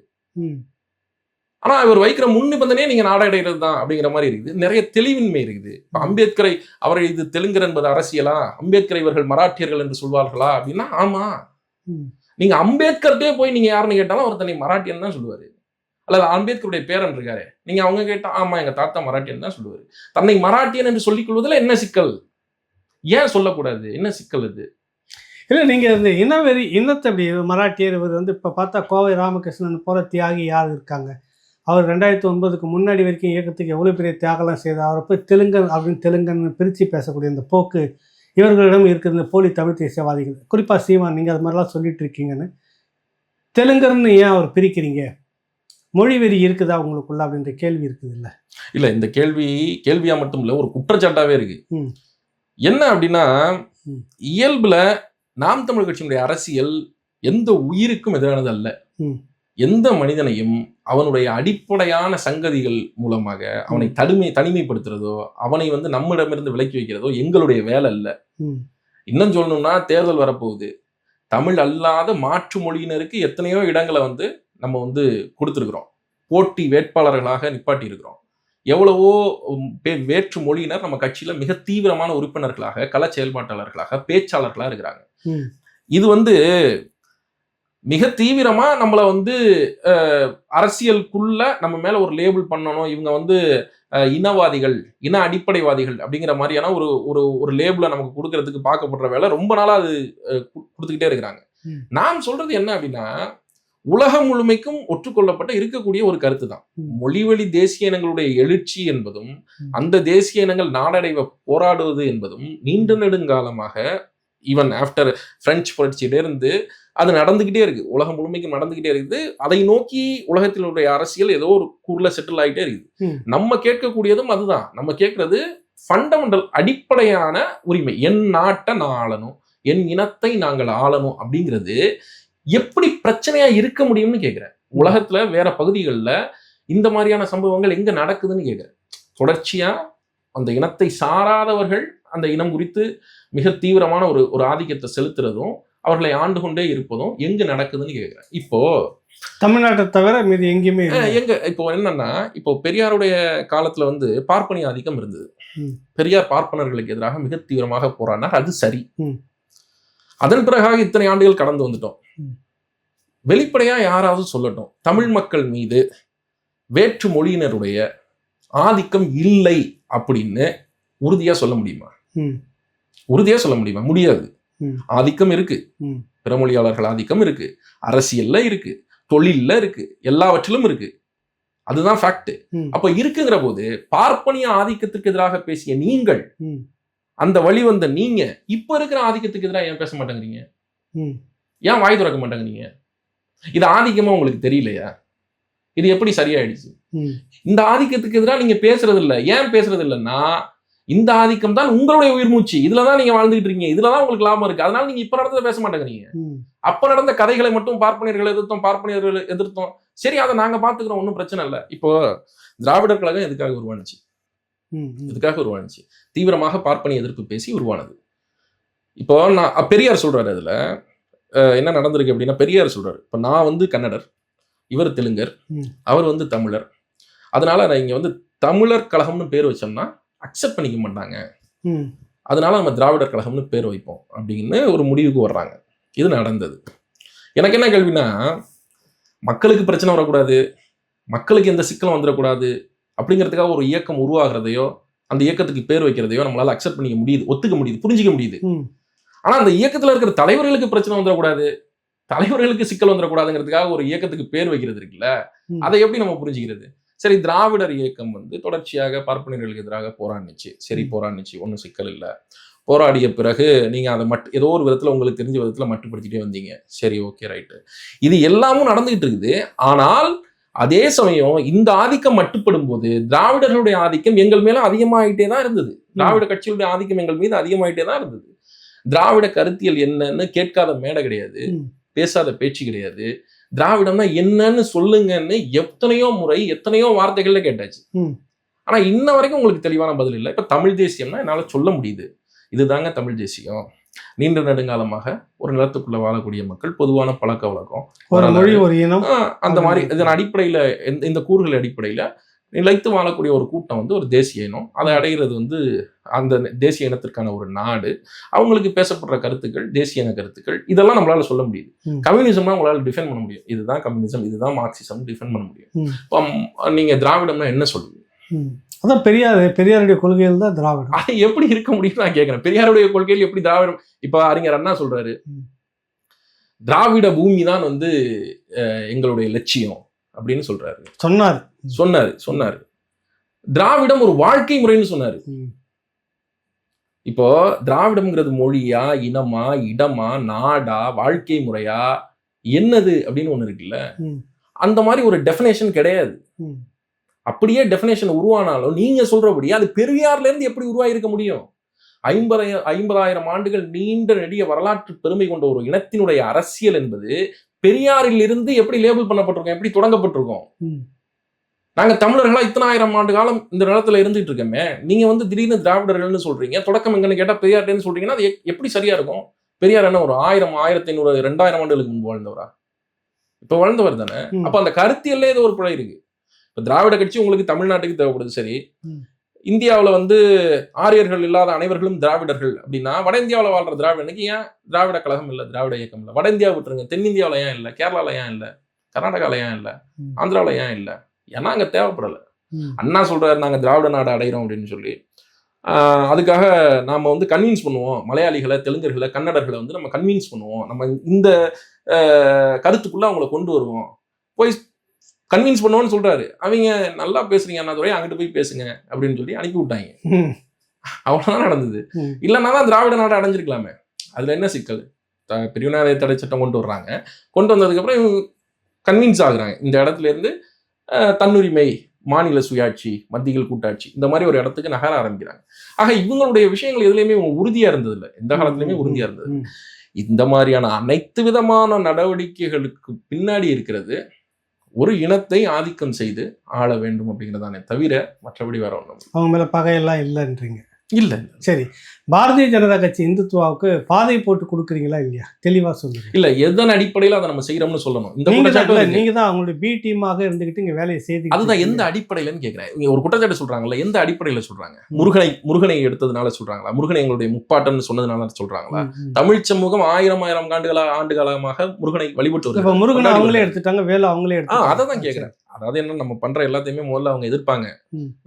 ஆனா இவர் வைக்கிற முன் நிபந்தனையே நீங்க நாடடைகிறது தான் அப்படிங்கிற மாதிரி இருக்குது. நிறைய தெளிவின்மை இருக்குது. அம்பேத்கரை அவர்கள் இது தெலுங்கர் என்பது அரசியலா, அம்பேத்கரை இவர்கள் மராட்டியர்கள் என்று சொல்வார்களா அப்படின்னா ஆமா. நீங்க அம்பேத்கர்ட்டே போய் நீங்க யாருன்னு கேட்டாலும் அவர் தன்னை மராட்டியன் தான் சொல்லுவாரு. அல்லது அம்பேத்கருடைய பேரன் இருக்காரு, நீங்க அவங்க கேட்டா ஆமா எங்க தாத்தா மராட்டியன் தான் சொல்லுவாரு. தன்னை மராட்டியன் என்று சொல்லிக் கொள்வதில் என்ன சிக்கல்? ஏன் சொல்லக்கூடாது? என்ன சிக்கல் இது? இல்லை, நீங்கள் இந்த இனவெறி, இனத்தை அப்படி மராட்டியர் இவர் இப்போ பார்த்தா கோவை ராமகிருஷ்ணன் போல தியாகி யார் இருக்காங்க? அவர் 2009க்கு முன்னாடி வரைக்கும் இயக்கத்துக்கு எவ்வளோ பெரிய தியாகலாம் செய்தார். அவரை போய் தெலுங்கன் அப்படின்னு தெலுங்கன்னு பிரித்து பேசக்கூடிய இந்த போக்கு இவர்களிடம் இருக்கிற இந்த போலி தமிழ் தேசியவாதிகள், குறிப்பாக சீமான், நீங்கள் அது மாதிரிலாம் சொல்லிட்டு இருக்கீங்கன்னு, தெலுங்கர்னு ஏன் அவர் பிரிக்கிறீங்க? மொழி வெறி இருக்குதா உங்களுக்குள்ள அப்படின்ற கேள்வி இருக்குது. இல்ல இந்த கேள்வியா மட்டும் இல்ல, ஒரு குற்றச்சாட்டாவே இருக்கு. என்ன அப்படின்னா, இயல்புல நாம் தமிழ் கட்சியினுடைய அரசியல் எந்த உயிருக்கும் எதிரானது அல்ல. எந்த மனிதனையும் அவனுடைய அடிப்படையான சங்கதிகள் மூலமாக அவனை தனிமைப்படுத்துறதோ, அவனை நம்மிடமிருந்து விலக்கி வைக்கிறதோ எங்களுடைய வேலை இல்ல. இன்னும் சொல்லணும்னா, தேர்தல் வரப்போகுது, தமிழ் அல்லாத மாற்று மொழியினருக்கு எத்தனையோ இடங்களை நம்ம கொடுத்துருக்குறோம், போட்டி வேட்பாளர்களாக நிப்பாட்டி இருக்கிறோம். எவ்வளவோ வேற்று மொழியினர் நம்ம கட்சியில மிக தீவிரமான உறுப்பினர்களாக, கள செயல்பாட்டாளர்களாக, பேச்சாளர்களாக இருக்கிறாங்க. இது மிக தீவிரமா நம்மள அரசியலுக்குள்ள நம்ம மேல ஒரு லேபிள் பண்ணணும், இவங்க இனவாதிகள், இன அடிப்படைவாதிகள் அப்படிங்கிற மாதிரியான ஒரு லேபிளை நமக்கு கொடுக்கறதுக்கு பார்க்கப்படுற வேலை ரொம்ப நாளா அது கொடுத்துக்கிட்டே இருக்கிறாங்க. நாம் சொல்றது என்ன அப்படின்னா, உலகம் முழுமைக்கும் ஒற்றுக்கொள்ளப்பட்ட இருக்கக்கூடிய ஒரு கருத்து தான் மொழிவழி தேசிய இனங்களுடைய எழுச்சி என்பதும், அந்த தேசிய இனங்கள் நாடடைவை போராடுவது என்பதும் நீண்ட நெடுங்காலமாக, ஈவன் ஆஃப்டர் பிரெஞ்சு புரட்சியிலிருந்து அது நடந்துகிட்டே இருக்கு, உலகம் முழுமைக்கும் நடந்துகிட்டே இருக்குது. அதை நோக்கி உலகத்தினுடைய அரசியல் ஏதோ ஒரு கூர்ல செட்டில் ஆகிட்டே இருக்குது. நம்ம கேட்கக்கூடியதும் அதுதான். நம்ம கேட்கறது ஃபண்டமெண்டல், அடிப்படையான உரிமை. என் நாட்டை நான் ஆளணும், என் இனத்தை நாங்கள் ஆளணும் அப்படிங்கிறது எப்படி பிரச்சனையா இருக்க முடியும்னு கேட்கிறேன். உலகத்துல வேற பகுதிகளில் இந்த மாதிரியான சம்பவங்கள் எங்க நடக்குதுன்னு கேட்கிறேன். தொடர்ச்சியா அந்த இனத்தை சாராதவர்கள் அந்த இனம் குறித்து மிக தீவிரமான ஒரு ஆதிக்கத்தை செலுத்துறதும், அவர்களை ஆண்டு கொண்டே இருப்பதும் எங்க நடக்குதுன்னு கேட்கிறேன். இப்போ தமிழ்நாட்டை தவிர மீது எங்கேயுமே எங்க இப்போ என்னன்னா, இப்போ பெரியாருடைய காலத்துல பார்ப்பனிய ஆதிக்கம் இருந்தது. பெரியார் பார்ப்பனர்களுக்கு எதிராக மிக தீவிரமாக போராடினார், அது சரி. அதன் பிறகாக இத்தனை ஆண்டுகள் கடந்து வந்துட்டோம். வெளிப்படையா யாராவது சொல்லட்டும், தமிழ் மக்கள் மீது வேற்று மொழியினருடைய ஆதிக்கம் இல்லை அப்படின்னு உறுதியா சொல்ல முடியுமா? உறுதியா சொல்ல முடியுமா? முடியாது. ஆதிக்கம் இருக்கு, பிறமொழியாளர்கள் ஆதிக்கம் இருக்கு, அரசியல்ல இருக்கு, தொழில்ல இருக்கு, எல்லாவற்றிலும் இருக்கு. அதுதான் ஃபேக்ட். அப்ப இருக்குங்கிற போது பார்ப்பனிய ஆதிக்கத்திற்கு எதிராக பேசிய நீங்கள், அந்த வழி வந்த நீங்க, இப்ப இருக்கிற ஆதிக்கத்துக்கு எதிராக ஏன் பேச மாட்டேங்கிறீங்க? ஏன் வாய் திறக்க மாட்டேங்கிறீங்க? இது ஆதிக்கமா உங்களுக்கு தெரியலையா? இது எப்படி சரியாயிடுச்சு? இந்த ஆதிக்கத்துக்கு எதிராக நீங்க பேசுறது இல்லை. ஏன் பேசுறது இல்லைன்னா, இந்த ஆதிக்கம் தான் உங்களுடைய உயிர் மூச்சு, இதுலதான் நீங்க வாழ்ந்துகிட்டு இருக்கீங்க, இதுலதான் உங்களுக்கு லாபம் இருக்கு. அதனால நீங்க இப்ப நடந்ததை பேச மாட்டேங்கிறீங்க. அப்ப நடந்த கதைகளை மட்டும் பார்ப்பனியர்கள் எதிர்த்தோம். சரி, அதை நாங்க பாத்துக்கிறோம், ஒன்றும் பிரச்சனை இல்லை. இப்போ திராவிடர் கழகம் எதுக்காக உருவானுச்சு? தீவிரமாக பார்ப்பனிய எதிர்ப்பு பேசி உருவானது. இப்போ நான் பெரியார் சொல்றாரு, அதுல என்ன நடந்திருக்கு அப்படின்னா, பெரியார் சொல்றாரு, இப்ப நான் வந்து கன்னடர், இவர் தெலுங்கர், அவர் வந்து தமிழர், அதனால நான் இங்க வந்து தமிழர் கழகம்னு பேர் வச்சோம்னா அக்செப்ட் பண்ணிக்க மாட்டாங்க, அதனால நம்ம திராவிடர் கழகம்னு பேர் வைப்போம் அப்படின்னு ஒரு முடிவுக்கு வர்றாங்க. இது நடந்தது. எனக்கு என்ன கேள்வினா, மக்களுக்கு பிரச்சனை வரக்கூடாது, மக்களுக்கு எந்த சிக்கலும் வந்துடக்கூடாது அப்படிங்கிறதுக்காக ஒரு இயக்கம் உருவாகிறதையோ அந்த இயக்கத்துக்கு பேர் வைக்கிறதையோ நம்மளால அக்செப்ட் பண்ணிக்க முடியுது, ஒத்துக்க முடியுது, புரிஞ்சிக்க முடியுது. ஆனா அந்த இயக்கத்துல இருக்கிற தலைவர்களுக்கு பிரச்சனை வந்துடக்கூடாது, தலைவர்களுக்கு சிக்கல் வந்துடக்கூடாதுங்கிறதுக்காக ஒரு இயக்கத்துக்கு பேர் வைக்கிறது இருக்குல்ல, அதை எப்படி நம்ம புரிஞ்சுக்கிறது? சரி, திராவிடர் இயக்கம் வந்து தொடர்ச்சியாக பார்ப்பனர்களுக்கு எதிராக போராடிச்சு, ஒன்றும் சிக்கல் இல்லை. போராடிய பிறகு நீங்க அதை ஏதோ ஒரு விதத்துல உங்களுக்கு தெரிஞ்ச விதத்துல மட்டுப்படுத்திட்டே வந்தீங்க. சரி, ஓகே, ரைட்டு. இது எல்லாமும் நடந்துகிட்டு இருக்குது. ஆனால் அதே சமயம் இந்த ஆதிக்கம் மட்டுப்படும் போது திராவிடர்களுடைய ஆதிக்கம் எங்கள் மேல அதிகமாயிட்டே தான் இருந்தது. திராவிட கட்சிகளுடைய ஆதிக்கம் எங்கள் மீது அதிகமாயிட்டே தான் இருந்தது. திராவிட கருத்தியல் என்னன்னு கேட்காத மேடை கிடையாது, பேசாத பேச்சு கிடையாது. திராவிடம்னா என்னன்னு சொல்லுங்கன்னு எத்தனையோ முறை எத்தனையோ வார்த்தைகள்ல கேட்டாச்சு. ஆனா இன்ன வரைக்கும் உங்களுக்கு தெளிவான பதில் இல்லை. இப்ப தமிழ் தேசியம்னா என்னால சொல்ல முடியுது, இதுதாங்க தமிழ் தேசியம். நீண்ட நெடுங்காலமாக ஒரு நிலத்துக்குள்ள வாழக்கூடிய மக்கள், பொதுவான பழக்க வழக்கம், ஒரு மொழி, ஒரு இனம், அந்த மாதிரி இதன் அடிப்படையில இந்த கூறுகள் அடிப்படையில நிலைத்து வாழக்கூடிய ஒரு கூட்டம் வந்து ஒரு தேசிய இனம். அதை அடைகிறது வந்து அந்த தேசிய இனத்திற்கான ஒரு நாடு. அவங்களுக்கு பேசப்படுற கருத்துக்கள் தேசிய இன கருத்துக்கள், இதெல்லாம் நம்மளால சொல்ல முடியுது. கம்யூனிசம்னா உங்களால டிஃபைன் பண்ண முடியும், இதுதான் கம்யூனிசம், இதுதான் மார்க்சிசம் டிஃபைன் பண்ண முடியும். இப்போ நீங்க திராவிடம்னா என்ன சொல்லுவீங்க? அதான் பெரியாருடைய கொள்கைகள் தான் திராவிடம். அது எப்படி இருக்க முடியும் நான் கேட்கிறேன். பெரியாருடைய கொள்கையில் எப்படி திராவிடம்? இப்ப அறிஞர் அண்ணா சொல்றாரு, திராவிட பூமி தான் வந்து எங்களுடைய லட்சியம் அப்படின்னு சொல்றாரு. சொன்னாரு. திராவிடம் ஒரு வாழ்க்கை முறைன்னு சொன்னாரு. இப்போ திராவிடம்ங்கிறது மொழியா, இனமா, இடமா, நாடா, வாழ்க்கை முறையா, என்னது அப்படின்னு ஒண்ணு இருக்குல்ல, அந்த மாதிரி ஒரு டெஃபினேஷன் கிடையாது. அப்படியே டெஃபினேஷன் உருவானாலும் நீங்க சொல்றபடி அது பெரியார்ல இருந்து எப்படி உருவாயிருக்க முடியும்? 50,000 ஆண்டுகள் நீண்ட நெடிய வரலாற்று பெருமை கொண்ட ஒரு இனத்தினுடைய அரசியல் என்பது பெரியாரில் இருந்து எப்படி லேபிள் பண்ணப்பட்டிருக்கோம், எப்படி தொடங்கப்பட்டிருக்கோம்? நாங்க தமிழர்களா இத்தனை 1000 ஆண்டு காலம் இந்த நிலத்துல இருந்துட்டு இருக்கோமே, நீங்க வந்து திடீர்னு திராவிடர்கள்னு சொல்றீங்க, தொடக்கம் எங்கன்னு கேட்டா பெரியார்ன்னு சொல்றீங்கன்னா அது எப்படி சரியா இருக்கும்? பெரியார் என்ன ஒரு 1000, 1500, 2000 ஆண்டுகளுக்கு முன்பு வாழ்ந்தவரா? இப்ப வாழ்ந்தவர் தானே. அப்ப அந்த கருத்தியல்ல ஏதோ ஒரு பிழை இருக்கு. இப்ப திராவிட கட்சி உங்களுக்கு தமிழ்நாட்டுக்கு தேவைப்படுது, சரி. இந்தியாவில் வந்து ஆரியர்கள் இல்லாத அனைவர்களும் திராவிடர்கள் அப்படின்னா, வட இந்தியாவில் வாழ்ற திராவிடனுக்கு ஏன் திராவிட கழகம் இல்லை, திராவிட இயக்கம் இல்லை? வட இந்தியாவை விட்டுருங்க, தென்னிந்தியாவில் ஏன் இல்லை, கேரளால ஏன் இல்லை, கர்நாடகாவில் ஏன் இல்லை, ஆந்திராவில் ஏன் இல்லை? ஏன்னா அங்க தேவைப்படலை. அண்ணா சொல்றாரு, நாங்க திராவிட நாடு அடைகிறோம் அப்படின்னு சொல்லி. அதுக்காக நாம வந்து கன்வின்ஸ் பண்ணுவோம், மலையாளிகளை, தெலுங்கர்களை, கன்னடர்களை வந்து நம்ம கன்வின்ஸ் பண்ணுவோம், நம்ம இந்த கருத்துக்குள்ள அவங்களை கொண்டு வருவோம், போய் கன்வின்ஸ் பண்ணுவோன்னு சொல்றாரு. அவங்க நல்லா பேசுறீங்க அண்ணாதுரை, அங்கிட்டு போய் பேசுங்க அப்படின்னு சொல்லி அனுப்பி விட்டாங்க. அவ்வளவுதான் நடந்தது. இல்லைன்னா தான் திராவிட நாடு அடைஞ்சிருக்கலாமே. அதுல என்ன சிக்கல்? பிரிவினை தடை சட்டம் கொண்டு வர்றாங்க, கொண்டு வந்ததுக்கு அப்புறம் இவங்க கன்வின்ஸ் ஆகுறாங்க, இந்த இடத்துல இருந்து தன்னுரிமை, மாநில சுயாட்சி, மத்தியில் கூட்டாட்சி, இந்த மாதிரி ஒரு இடத்துக்கு நகர ஆரம்பிக்கிறாங்க. ஆக இவங்களுடைய விஷயங்கள் எதுலையுமே உறுதியா இருந்தது இல்லை, எந்த காலத்திலுமே உறுதியா இருந்தது. இந்த மாதிரியான அனைத்து விதமான நடவடிக்கைகளுக்கு பின்னாடி இருக்கிறது ஒரு இனத்தை ஆதிக்கம் செய்து ஆள வேண்டும் அப்படிங்கிறதானே தவிர மற்றபடி வேற ஒன்றும் அவங்க மேல பகையெல்லாம் இல்லைன்றீங்க? இல்லை. சரி, பாரதிய ஜனதா கட்சி இந்துத்துவாவுக்கு பாதை போட்டு கொடுக்குறீங்களா இல்லையா? தெளிவா சொல்லுங்க. இல்ல, எதன் அடிப்படையில் அதை நம்ம செய்யறோம்னு சொல்லணும். இந்த நீங்க தான் அவங்களுடைய பி டீமாக இருந்துகிட்டு இங்க வேலையை செய்து, அதுதான் எந்த அடிப்படையிலன்னு கேட்கிறேன். இங்க ஒரு குற்றச்சாட்டு சொல்றாங்கல்ல, எந்த அடிப்படையில சொல்றாங்க? முருகனை எடுத்ததுனால சொல்றாங்களா? முருகனை எங்களுடைய முப்பாட்டன்னு சொன்னதுனால சொல்றாங்களா? தமிழ் சமூகம் 1000 ஆண்டுகாலமாக முருகனை வழிபட்டு வருது. முருகனை அவங்களே எடுத்துட்டாங்க, வேலை அவங்களே எடுத்தாங்க. அதை தான் கேட்கிறேன். அதாவது என்ன, நம்ம பண்ற எல்லாத்தையுமே முதல்ல அவங்க எதிர்ப்பாங்க,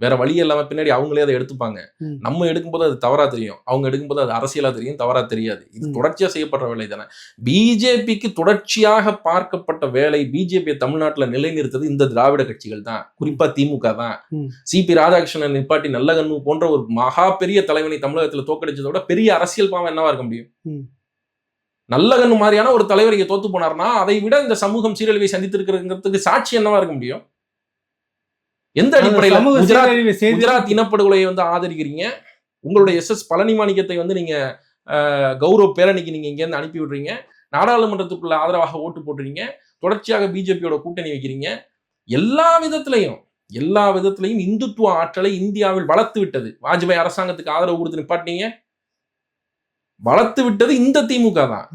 வேற வழி இல்லாம பின்னாடி அவங்களே அதை எடுத்துப்பாங்க. நம்ம எடுக்கும்போது அது தவறா தெரியும், அவங்க எடுக்கும்போது அது அரசியலா தெரியும், தவறா தெரியாது. இது தொடர்ச்சியா செய்யப்படுற வேலை தானே. பிஜேபிக்கு தொடர்ச்சியாக பார்க்கப்பட்ட வேலை, பிஜேபியை தமிழ்நாட்டுல நிலைநிறுத்தது இந்த திராவிட கட்சிகள் தான், குறிப்பா திமுக தான். சிபி ராதாகிருஷ்ணன் நிப்பாட்டி நல்லகண்ணு போன்ற ஒரு மகா பெரிய தலைவனை தமிழகத்துல தோக்கடிச்சதை விட பெரிய அரசியல் பாவம் என்னவா இருக்க முடியும்? நல்லகண்ணு மாதிரியான ஒரு தலைவர் இங்க தோத்து போனார்னா அதை விட இந்த சமூகம் சீரழிவை சந்தித்திருக்கிறதுக்கு சாட்சி என்னவா இருக்க முடியும்? எந்த அடிப்படையில குஜராத் இனப்படுகொலையை வந்து ஆதரிக்கிறீங்க? உங்களுடைய SS பழனிமாணிக்கத்தை வந்து நீங்க கௌரவ பேரணிக்கு நீங்க இங்க இருந்து அனுப்பி விடுறீங்க, நாடாளுமன்றத்துக்குள்ள ஆதரவாக ஓட்டு போடுறீங்க, தொடர்ச்சியாக பிஜேபியோட கூட்டணி வைக்கிறீங்க. எல்லா விதத்திலையும் இந்துத்துவ ஆற்றலை இந்தியாவில் வளர்த்து விட்டது. வாஜ்பாய் அரசாங்கத்துக்கு ஆதரவு கொடுத்து நிப்பாட்டினீங்க, வளர்த்து விட்டது இந்த திமுக தான்.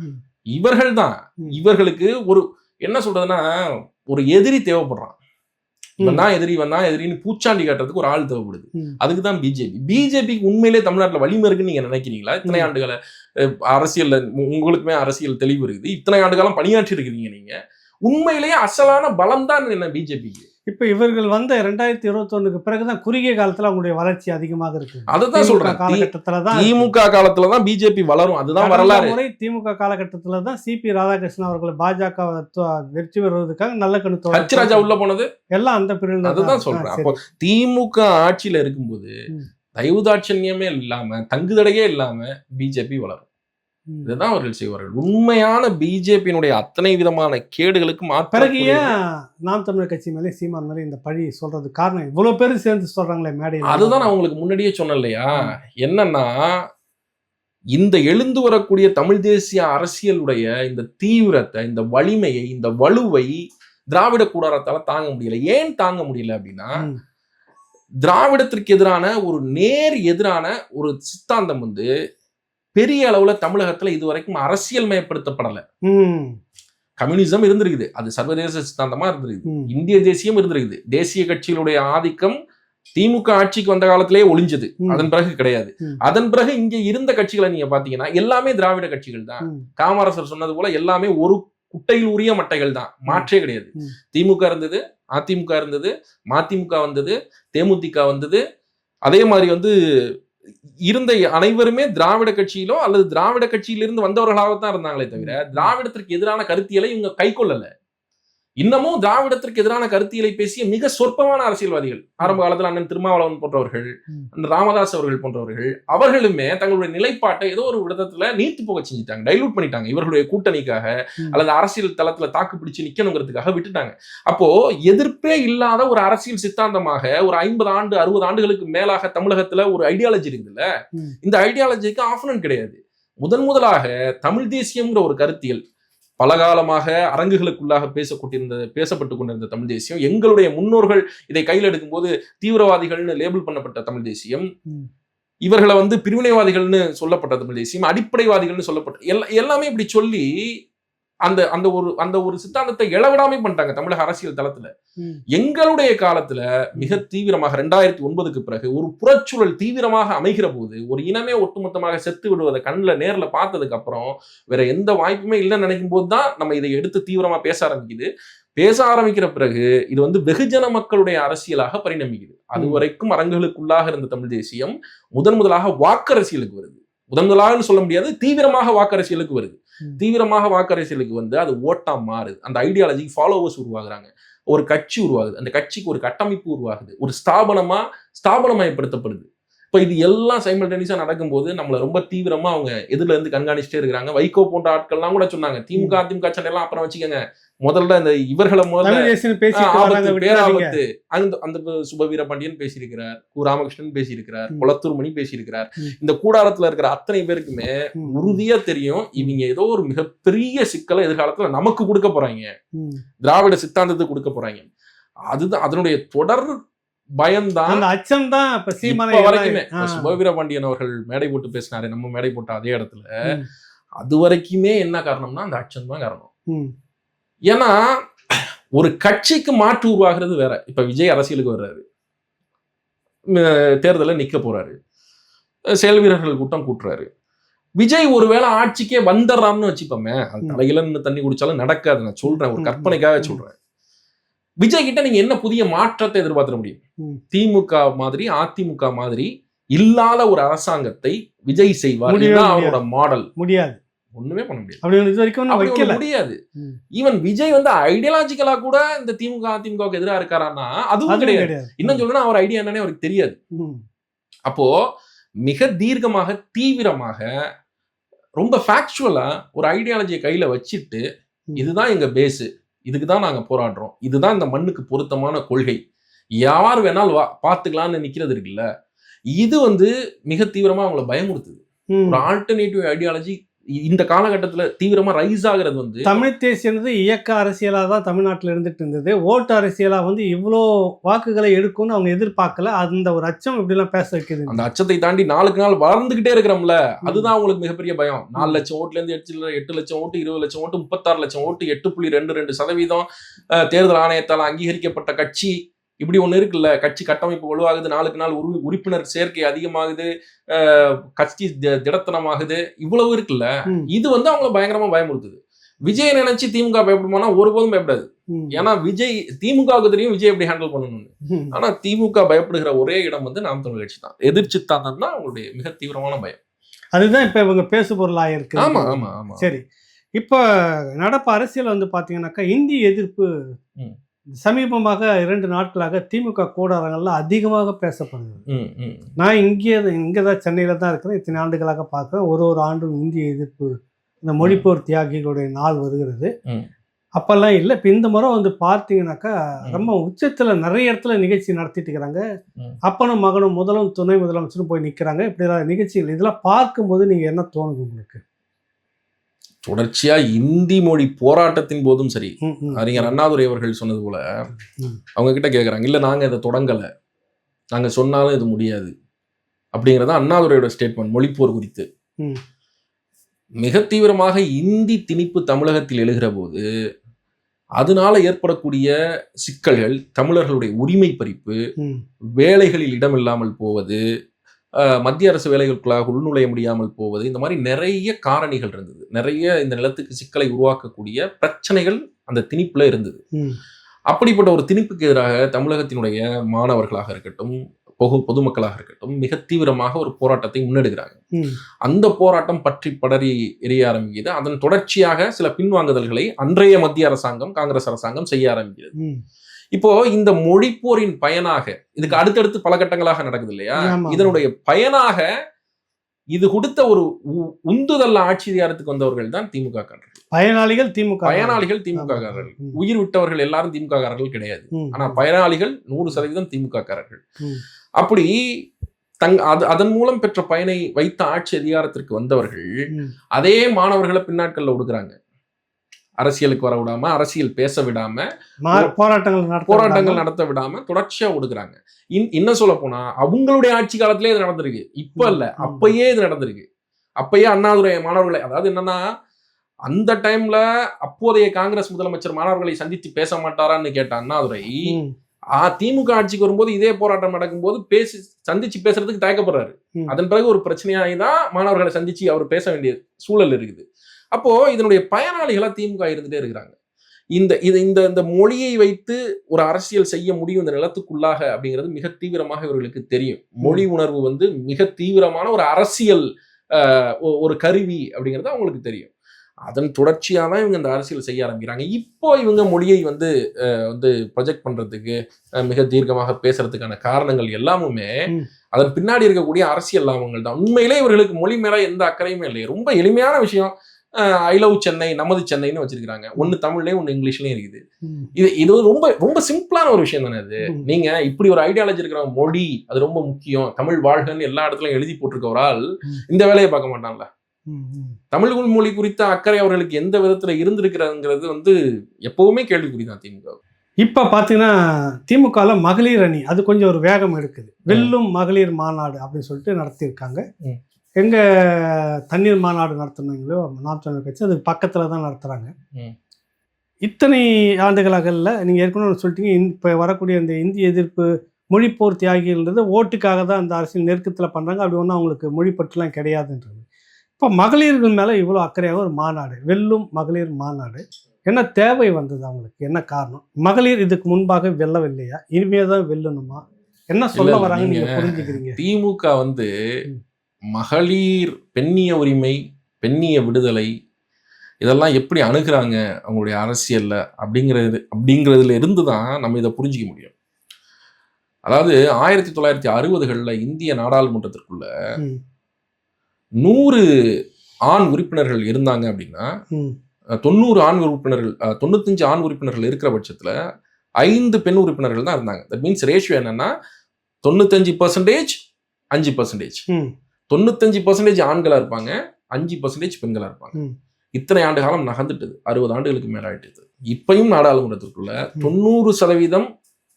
இவர்கள் தான். இவர்களுக்கு ஒரு என்ன சொல்றதுன்னா, ஒரு எதிரி தேவைப்படுறான். இவன் தான் எதிரின்னு பூச்சாண்டி காட்டுறதுக்கு ஒரு ஆள் தேவைப்படுது. அதுக்குதான் பிஜேபிக்கு உண்மையிலே தமிழ்நாட்டுல வலிமை இருக்குன்னு நீங்க நினைக்கிறீங்களா? இத்தனை ஆண்டுகள அரசியல்ல உங்களுக்குமே அரசியல் தெளிவு இருக்குது, இத்தனை ஆண்டு காலம் பணியாற்றி இருக்கிறீங்க, நீங்க உண்மையிலேயே அசலான பலம் தான் என்ன பிஜேபிக்கு? இப்ப இவர்கள் வந்த 2021க்கு பிறகுதான் குறுகிய காலத்துல அவங்களுடைய வளர்ச்சி அதிகமாக இருக்கு. அதுதான் சொல்றேன், காலகட்டத்துலதான் திமுக காலத்துலதான் பிஜேபி வளரும். அதுதான் வரலாறு. முறை திமுக காலகட்டத்துலதான் சிபி ராதாகிருஷ்ணன் அவர்கள் பாஜக வெற்றி பெறுவதற்காக நல்ல கணு ஹச் ராஜா உள்ள போனது எல்லாம் அந்த பீரியட்ல. அதுதான் சொல்றேன். அப்போ திமுக ஆட்சியில இருக்கும்போது தயவுதாட்சண்யமே இல்லாம தங்குதடையே இல்லாம பிஜேபி வளரும். இதுதான் அவர்கள் செய்வார்கள். உண்மையான பிஜேபியினுடைய அத்தனை விதமான கேடுகளுக்கு பிறகு நாம் தமிழர் கட்சி மேலே சீமான் மேலே இந்த பழி சொல்றது காரணம் இவ்வளவு பேரும் சேர்ந்து சொல்றாங்களே மேடையில். அதுதான் நான் உங்களுக்கு முன்னாடியே சொன்னேன் இல்லையா, என்னன்னா இந்த எழுந்து வரக்கூடிய தமிழ் தேசிய அரசியலுடைய இந்த தீவிரத்தை, இந்த வலிமையை, இந்த வலுவை திராவிட கூடாரத்தால தாங்க முடியல. ஏன் தாங்க முடியல அப்படின்னா, திராவிடத்திற்கு எதிரான ஒரு எதிரான ஒரு சித்தாந்தம் வந்து பெரிய அளவுல தமிழகத்துல இதுவரைக்கும் அரசியல் மயப்படுத்தப்படல. கம்யூனிசம் இருந்திருக்குது, அது சர்வதேச சித்தாந்தமா இருந்திருக்குது. இந்திய தேசியம் இருந்திருக்குது. தேசிய கட்சிகளுடைய ஆதிக்கம் திமுக ஆட்சிக்கு வந்த காலத்திலேயே ஒளிஞ்சது, அதன் பிறகு கிடையாது. அதன் பிறகு இங்க இருந்த கட்சிகளை நீங்க பாத்தீங்கன்னா எல்லாமே திராவிட கட்சிகள் தான். காமராசர் சொன்னது போல எல்லாமே ஒரு குட்டையில் உரிய மட்டைகள் தான், மாற்றே கிடையாது. திமுக இருந்தது, அதிமுக இருந்தது, மதிமுக வந்தது, தேமுதிக வந்தது. அதே மாதிரி வந்து இருந்த அனைவருமே திராவிட கட்சியிலோ அல்லது திராவிட கட்சியிலிருந்து வந்தவர்களாகத்தான் இருந்தாங்களே தவிர திராவிடத்திற்கு எதிரான கருத்தியலை இவங்க கை கொள்ளல. இன்னமும் திராவிடத்திற்கு எதிரான கருத்தியலை பேசிய மிக சொற்பமான அரசியல்வாதிகள், ஆரம்ப காலத்தில் அண்ணன் திருமாவளவன் போன்றவர்கள், ராமதாஸ் அவர்கள் போன்றவர்கள், அவர்களுமே தங்களுடைய நிலைப்பாட்டை ஏதோ ஒரு விதத்துல நீர்த்து போக செஞ்சுட்டாங்க, டைலூட் பண்ணிட்டாங்க. இவர்களுடைய கூட்டணிக்காக அல்லது அரசியல் தளத்துல தாக்கு பிடிச்சு நிக்கணுங்கிறதுக்காக விட்டுட்டாங்க. அப்போ எதிர்ப்பே இல்லாத ஒரு அரசியல் சித்தாந்தமாக ஒரு 50 ஆண்டு 60 ஆண்டுகளுக்கு மேலாக தமிழகத்துல ஒரு ஐடியாலஜி இருக்குதுல்ல, இந்த ஐடியாலஜிக்கு ஆப்போனன்ட் கிடையாது. முதலாக தமிழ் தேசியம்ங்கிற ஒரு கருத்தியல் பலகாலமாக அரங்குகளுக்குள்ளாக பேசப்பட்டு கொண்டிருந்த தமிழ் தேசியம், எங்களுடைய முன்னோர்கள் இதை கையில் எடுக்கும் போது தீவிரவாதிகள்னு லேபிள் பண்ணப்பட்ட தமிழ் தேசியம், இவர்களை வந்து பிரிவினைவாதிகள்னு சொல்லப்பட்ட தமிழ் தேசியம், அடிப்படைவாதிகள்னு சொல்லப்பட்ட எல்லாமே இப்படி சொல்லி அந்த ஒரு சித்தாந்தத்தை இளவிடாமே பண்ணிட்டாங்க தமிழக அரசியல் தளத்துல. எங்களுடைய காலத்துல மிக தீவிரமாக 2009க்கு பிறகு ஒரு புறச்சூழல் தீவிரமாக அமைகிற போது ஒரு இனமே ஒட்டுமொத்தமாக செத்து விடுவதை கண்ணுல நேர்ல பார்த்ததுக்கு அப்புறம் வேற எந்த வாய்ப்புமே இல்லைன்னு நினைக்கும் போதுதான் நம்ம இதை எடுத்து தீவிரமா பேச ஆரம்பிக்கிற பிறகு இது வந்து வெகுஜன மக்களுடைய அரசியலாக பரிணமிக்குது. அது வரைக்கும் அரங்குகளுக்குள்ளாக இருந்த தமிழ் தேசியம் முதலாக வாக்கரசியலுக்கு வருது. முதலாக சொல்ல முடியாது, தீவிரமாக வாக்கரசியலுக்கு வருது. தீவிரமாக வாக்கரசியலுக்கு வந்து அது ஓட்டா மாறுது. அந்த ஐடியாலஜிக்கு ஃபாலோவர்ஸ் உருவாகுறாங்க, ஒரு கட்சி உருவாகுது, அந்த கட்சிக்கு ஒரு கட்டமைப்பு உருவாகுது, ஒரு ஸ்தாபனமயப்படுத்தப்படுது. இப்போ இது எல்லாம் சைமல்டேனியஸா நடக்கும்போது நம்மள ரொம்ப தீவிரமா அவங்க எதிரில இருந்து கண்காணிச்சுட்டே இருக்கிறாங்க. வைகோ போன்ற ஆட்கள்லாம் கூட சொன்னாங்க, திமுக அதிமுக சண்டை எல்லாம் அப்புறம் வச்சுக்கோங்க, முதல்ல இந்த இவர்களை பேராபத்து அந்த சுப வீரபாண்டியன் பேசியிருக்கிறார், கு ராமகிருஷ்ணன் பேசியிருக்கிறார், குளத்தூர் மணி பேசியிருக்கிறார். இந்த கூடாரத்துல இருக்கிற அத்தனை பேருக்குமே உறுதியா தெரியும் இவங்க ஏதோ ஒரு மிகப்பெரிய சிக்கலை எதிர்காலத்துல நமக்கு கொடுக்க போறாங்க, திராவிட சித்தாந்தத்துக்கு கொடுக்க போறாங்க. அதுதான் அதனுடைய தொடர் பயம்தான், அச்சம் தான். வரைக்குமே சுப வீரபாண்டியன் அவர்கள் மேடை போட்டு பேசினாரு, நம்ம மேடை போட்ட அதே இடத்துல, அது வரைக்குமே என்ன காரணம்னா அந்த அச்சம் தான் காரணம். ஏன்னா ஒரு கட்சிக்கு மாற்று உருவாகிறது வேற. இப்ப விஜய் அரசியலுக்கு வர்றாரு, தேர்தலில் நிக்க போறாரு, செயல் வீரர்கள் கூட்டம் கூட்டுறாரு. விஜய் ஒருவேளை ஆட்சிக்கே வந்துடுறான்னு வச்சுப்போமே, அது தலையில தண்ணி குடிச்சாலும் நடக்காது. நான் சொல்றேன், ஒரு கற்பனைக்காக சொல்றேன். விஜய் கிட்ட நீங்க என்ன புதிய மாற்றத்தை எதிர்பார்க்க முடியும்? திமுக மாதிரி அதிமுக மாதிரி இல்லாத ஒரு அரசாங்கத்தை விஜய் செய்வார், அவரோட மாடல். முடியாது, ஒண்ணுமே பண்ண முடியாது. ஈவன் விஜய் வந்து ஐடியாலஜிக்கலா கூட இந்த திமுக அதிமுக எதிராக இருக்காரான்னா அதுவும் கிடையாது. இன்னும் சொல்லணும், அவர் ஐடியா என்னன்னே அவருக்கு தெரியாது. அப்போ மிக தீர்க்கமாக தீவிரமாக ரொம்ப ஃபேக்சுவலா ஒரு ஐடியாலஜியை கையில வச்சுட்டு, இதுதான் எங்க பேஸ், இதுக்குதான் நாங்க போராடுறோம், இதுதான் இந்த மண்ணுக்கு பொருத்தமான கொள்கை, யார் வேணாலும் பார்த்துக்கலாம்னு நிக்கிறது இருக்குல்ல, இது வந்து மிக தீவிரமா அவங்களை பயமுறுத்துது. ம். ஒரு ஆல்டர்னேட்டிவ் ஐடியாலஜி இந்த காலகட்டத்துல தீவிரமா ரைஸ் ஆகிறது வந்து தமிழ் தேசியன்றது இயக்க அரசியலாக தான் தமிழ்நாட்டில் இருந்துட்டு இருந்தது. ஓட்டு அரசியலாக வந்து இவ்வளோ வாக்குகளை எடுக்கும்னு அவங்க எதிர்பார்க்கல. அந்த ஒரு அச்சம் இப்படிலாம் பேச வைக்குது. அந்த அச்சத்தை தாண்டி நாளுக்கு நாள் வளர்ந்துகிட்டே இருக்கிறோம்ல, அதுதான் அவங்களுக்கு மிகப்பெரிய பயம். 4 லட்சம் ஓட்டுல இருந்து 8 லட்சம் ஓட்டு, 20 லட்சம் ஓட்டு, 36 லட்சம் ஓட்டு, 8.22% தேர்தல் ஆணையத்தால் அங்கீகரிக்கப்பட்ட கட்சி, இப்படி ஒண்ணு இருக்குல்ல. கட்சி கட்டமைப்பு வலுவாகுது, நாளுக்கு நாள் உறுப்பினர் சேர்க்கை அதிகமாகுது, கட்சி திடத்தனமாகுது, இவ்வளவு இருக்குல்ல. இது வந்து அவங்கள பயங்கரமா பயமுறுத்துது. விஜய் நினைச்சு திமுக பயப்படுமானா ஒருபோதும் பயப்படாது. ஏன்னா விஜய், திமுகவுக்கு தெரியும் விஜய் எப்படி ஹேண்டில் பண்ணணும்னு. ஆனா திமுக பயப்படுகிற ஒரே இடம் வந்து நாம் தமிழர் கட்சி தான். எதிர்ச்சித்தாந்தம் தான் அவங்களுடைய மிக தீவிரமான பயம். அதுதான் இப்ப இவங்க பேசு பொருளாக இருக்கு. ஆமா ஆமா ஆமா. சரி, இப்ப நடப்பு அரசியல் வந்து பாத்தீங்கன்னாக்கா இந்தி எதிர்ப்பு சமீபமாக 2 நாட்களாக திமுக கூடாரங்கள்ல அதிகமாக பேசப்படுகிறது. நான் இங்கதான் சென்னையில தான் இருக்கிறேன். இத்தனை ஆண்டுகளாக பார்க்கிறேன். ஒரு ஆண்டும் இந்திய எதிர்ப்பு, இந்த மொழிப்போர் தியாகிகளுடைய நாள் வருகிறது. அப்பெல்லாம் இல்லை. இப்போ இந்த முறை வந்து பார்த்தீங்கன்னாக்கா ரொம்ப உச்சத்தில் நிறைய இடத்துல நிகழ்ச்சி நடத்திட்டு இருக்கிறாங்க. அப்பனும் மகனும் முதலும் துணை முதலமைச்சரும் போய் நிற்கிறாங்க. இப்படி நிகழ்ச்சிகள் இதெல்லாம் பார்க்கும்போது நீங்கள் என்ன தோணுது உங்களுக்கு? தொடர்ச்சியா இந்தி மொழி போராட்டத்தின் போதும் சரி, அறிஞர் அண்ணாதுரை அவர்கள் சொன்னது போல அவங்க கிட்ட கேட்குறாங்க, இல்லை நாங்கள் இதை தொடங்கலை, நாங்கள் சொன்னாலும் இது முடியாது அப்படிங்கிறத அண்ணாதுரையோட ஸ்டேட்மெண்ட் மொழிப்போர் குறித்து. மிக தீவிரமாக இந்தி திணிப்பு தமிழகத்தில் எழுகிற போது அதனால ஏற்படக்கூடிய சிக்கல்கள், தமிழர்களுடைய உரிமை பறிப்பு, வேலைகளில் இடமில்லாமல் போவது, மத்திய அரசு வேலைகளுக்குள்ளாக உள்நுழைய முடியாமல் போவது, இந்த மாதிரி நிறைய காரணிகள் இருந்தது. நிறைய இந்த நிலத்துக்கு சிக்கலை உருவாக்கக்கூடிய பிரச்சனைகள் அந்த திணிப்புல இருந்தது. அப்படிப்பட்ட ஒரு திணிப்புக்கு எதிராக தமிழகத்தினுடைய மாணவர்களாக இருக்கட்டும், பொதுமக்களாக இருக்கட்டும், மிக தீவிரமாக ஒரு போராட்டத்தை முன்னெடுக்கிறாங்க. அந்த போராட்டம் பற்றி படரி எரிய ஆரம்பிக்குது. அதன் தொடர்ச்சியாக சில பின்வாங்குதல்களை அன்றைய மத்திய அரசாங்கம், காங்கிரஸ் அரசாங்கம் செய்ய ஆரம்பிக்கிறது. இப்போ இந்த மொழிப்போரின் பயனாக, இதுக்கு அடுத்தடுத்து பல கட்டங்களாக நடக்குது இல்லையா, இதனுடைய பயனாக இது கொடுத்த ஒரு உந்துதல் ஆட்சி அதிகாரத்துக்கு வந்தவர்கள் தான் திமுக காரர்கள். பயனாளிகள் திமுக காரர்கள். உயிர் விட்டவர்கள் எல்லாரும் திமுக காரர்கள் கிடையாது. ஆனா பயனாளிகள் 100% திமுக காரர்கள். அப்படி அதன் மூலம் பெற்ற பயனை வைத்த ஆட்சி அதிகாரத்திற்கு வந்தவர்கள் அதே மாணவர்களை பின்னாட்கள்ல ஒடுக்குறாங்க. அரசியலுக்கு வர விடாம, அரசியல் பேச விடாம, போராட்டங்கள் நடத்த விடாம தொடர்ச்சியா ஒடுக்குறாங்க. இன்னும் சொல்ல போனா அவங்களுடைய ஆட்சி காலத்திலே இது நடந்திருக்கு. இப்ப இல்ல, அப்பயே இது நடந்திருக்கு. அப்பயே அண்ணாதுரை மாணவர்களை, அதாவது என்னன்னா அந்த டைம்ல அப்போதைய காங்கிரஸ் முதலமைச்சர் மாணவர்களை சந்தித்து பேச மாட்டாரான்னு கேட்ட அண்ணாதுரை திமுக ஆட்சிக்கு வரும்போது இதே போராட்டம் நடக்கும்போது சந்திச்சு பேசுறதுக்கு தயக்கப்படுறாரு. அதன் பிறகு ஒரு பிரச்சனையாகி தான் மாணவர்களை சந்திச்சு அவர் பேச வேண்டிய சூழல் இருக்குது. அப்போ இதனுடைய பயனாளிகளா திமுக இருந்துட்டே இருக்கிறாங்க. இந்த மொழியை வைத்து ஒரு அரசியல் செய்ய முடியும் இந்த நிலத்துக்குள்ளாக அப்படிங்கிறது மிக தீவிரமாக இவர்களுக்கு தெரியும். மொழி உணர்வு வந்து மிக தீவிரமான ஒரு அரசியல் ஒரு கருவி அப்படிங்கிறது அவங்களுக்கு தெரியும். அதன் தொடர்ச்சியாக தான் இவங்க இந்த அரசியல் செய்ய ஆரம்பிக்கிறாங்க. இப்போ இவங்க மொழியை வந்து ப்ரொஜெக்ட் பண்றதுக்கு, மிக தீர்க்கமாக பேசுறதுக்கான காரணங்கள் எல்லாமுமே அதன் பின்னாடி இருக்கக்கூடிய அரசியல் லாபங்கள் தான். உண்மையிலே இவர்களுக்கு மொழி மேல எந்த அக்கறையுமே இல்லை. ரொம்ப எளிமையான விஷயம். ஐ லவ் சென்னை, நமது சென்னைன்னு வச்சிருக்காங்க. ஒன்னு தமிழ்லயும் ஒன்னு இங்கிலீஷ்லயும் இருக்குது. இது ரொம்ப ரொம்ப சிம்பிளான ஒரு விஷயம் தானே. அது நீங்க இப்படி ஒரு ஐடியாலஜி இருக்கிற மொழி அது ரொம்ப முக்கியம், தமிழ் வாழ்கன்னு எல்லா இடத்துலயும் எழுதி போட்டிருக்கவரால் இந்த வேலையை பார்க்க மாட்டான்ல. தமிழ் மொழி குறித்த அக்கறை அவர்களுக்கு எந்த விதத்துல இருந்திருக்கிறதுங்கிறது வந்து எப்பவுமே கேள்விக்குறிதான் திமுக. இப்ப பாத்தீங்கன்னா திமுகல மகளிர் அணி அது கொஞ்சம் ஒரு வேகம் எடுக்குது. வெல்லும் மகளிர் மாநாடு அப்படின்னு சொல்லிட்டு நடத்தியிருக்காங்க. எங்க தண்ணீர் மாநாடு நடத்தினீங்களோ நாம் தமிழர் கட்சி அது பக்கத்துல தான் நடத்துறாங்க. இத்தனை ஆண்டுகளாகல நீங்க ஏற்கனவே சொல்லிட்டீங்க, இப்ப வரக்கூடிய இந்த இந்திய எதிர்ப்பு மொழிப்போர் தியாகிகள்ன்றது ஓட்டுக்காக தான் அந்த அரசியல் நெருக்கத்துல பண்றாங்க. அப்படி ஒன்றும் அவங்களுக்கு மொழி பற்றுலாம் கிடையாதுன்றது. இப்போ மகளிர்கள் மேல இவ்வளோ அக்கறையாக ஒரு மாநாடு, வெல்லும் மகளிர் மாநாடு, என்ன தேவை வந்தது அவங்களுக்கு? என்ன காரணம்? மகளிர் இதுக்கு முன்பாக வெல்லவில்லையா? இனிமேதான் வெல்லணுமா? என்ன சொல்ல வராங்க நீங்க புரிஞ்சுக்கிறீங்க? திமுக வந்து மகளிர், பெண்ணிய உரிமை, பெண்ணிய விடுதலை இதெல்லாம் எப்படி அணுகுறாங்க அவங்களுடைய அரசியல்ல அப்படிங்கிறதுல இருந்து தான் நம்ம இதை புரிஞ்சிக்க முடியும். அதாவது 1960களில் இந்திய நாடாளுமன்றத்திற்குள்ள 100 ஆண் உறுப்பினர்கள் இருந்தாங்க அப்படின்னா 90 ஆண் உறுப்பினர்கள் 95 ஆண் உறுப்பினர்கள் இருக்கிற பட்சத்துல 5 பெண் உறுப்பினர்கள் தான் இருந்தாங்க. தட் மீன்ஸ் ரேஷியோ என்னன்னா 95% 5%. ம். 95% ஆண்களா இருப்பாங்க, 5% பெண்களா இருப்பாங்க. ம். இத்தனை ஆண்டு காலம் நகர்ந்துட்டது. 60 ஆண்டுகளுக்கு மேல ஆயிட்டது. இப்பயும் நாடாளுமன்றத்திற்குள்ள 90%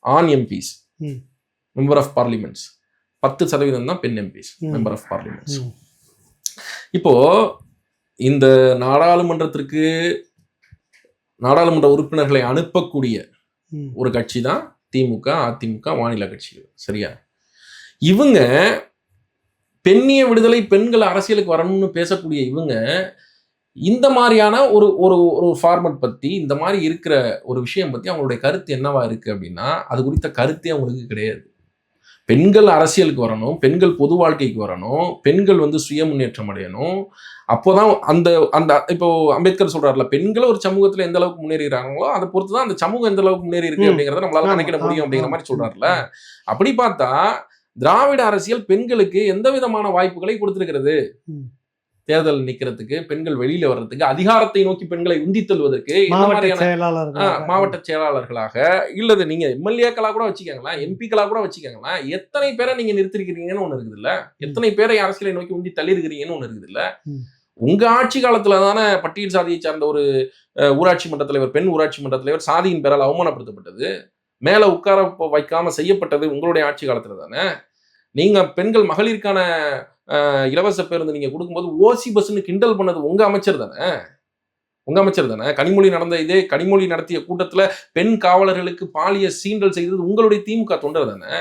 ஆண் எம்பிஸ், ம். மெம்பர் ஆஃப் பார்லிமெண்ட்ஸ், 10% தான் பெண் எம்பிஸ், மெம்பர் ஆஃப் பார்லிமெண்ட்ஸ். ம். இப்போ இந்த நாடாளுமன்றத்திற்கு நாடாளுமன்ற உறுப்பினர்களை அனுப்பக்கூடிய ம். ஒரு கட்சி தான் திமுக, அதிமுக மாநில கட்சிகள். சரியா? இவங்க பெண்ணிய விடுதலை, பெண்கள் அரசியலுக்கு வரணும்னு பேசக்கூடிய இவங்க இந்த மாதிரியான ஒரு ஒரு ஒரு ஃபார்மட் பத்தி, இந்த மாதிரி இருக்கிற ஒரு விஷயம் பத்தி அவங்களுடைய கருத்து என்னவா இருக்கு அப்படின்னா, அது குறித்த கருத்தே அவங்களுக்கு கிடையாது. பெண்கள் அரசியலுக்கு வரணும், பெண்கள் பொது வாழ்க்கைக்கு வரணும், பெண்கள் வந்து சுய முன்னேற்றம் அடையணும். அப்போதான் அந்த அந்த இப்போ அம்பேத்கர் சொல்றாருல, பெண்கள் ஒரு சமூகத்துல எந்த அளவுக்கு முன்னேறிறாங்களோ அதை பொறுத்து தான் அந்த சமூகம் எந்த அளவுக்கு முன்னேறி இருக்கு அப்படிங்கறத நம்மளால கணக்கிட முடியும் அப்படிங்கிற மாதிரி சொல்றாருல. அப்படி பார்த்தா திராவிட அரசியல் பெண்களுக்கு எந்த விதமான வாய்ப்புகளை கொடுத்திருக்கிறது? தேர்தல் நிக்கிறதுக்கு, பெண்கள் வெளியில வர்றதுக்கு, அதிகாரத்தை நோக்கி பெண்களை உந்தி தள்ளுவதற்கு மாவட்ட செயலாளர்களாக இல்லது நீங்க எம்எல்ஏக்களா கூட வச்சுக்கோங்களேன், எம்பிக்களா கூட வச்சுக்கோங்களேன், எத்தனை பேரை நீங்க நிறுத்திருக்கிறீங்கன்னு ஒண்ணு இருக்குது இல்ல, எத்தனை பேரை அரசியலை நோக்கி உந்தி தள்ளி இருக்கிறீங்கன்னு ஒண்ணு இருக்குது இல்ல. உங்க ஆட்சி காலத்துல தானே பட்டியல் சாதியை சார்ந்த ஒரு ஊராட்சி மன்ற தலைவர், பெண் ஊராட்சி மன்ற தலைவர் சாதியின் பேரால் அவமானப்படுத்தப்பட்டது, மேல உட்கார வைக்காம செய்யப்பட்டது உங்களுடைய ஆட்சி காலத்துல தானே. நீங்க பெண்கள் மகளிருக்கான இலவச பேருந்து நீங்க கொடுக்கும்போது ஓசி பஸ்ன்னு கிண்டல் பண்ணது உங்க அமைச்சர் தானே, உங்க அமைச்சர் தானே. கனிமொழி நடந்த இதே கனிமொழி நடத்திய கூட்டத்துல பெண் காவலர்களுக்கு பாலியல் சீண்டல் செய்தது உங்களுடைய திமுக தொண்டர் தானே.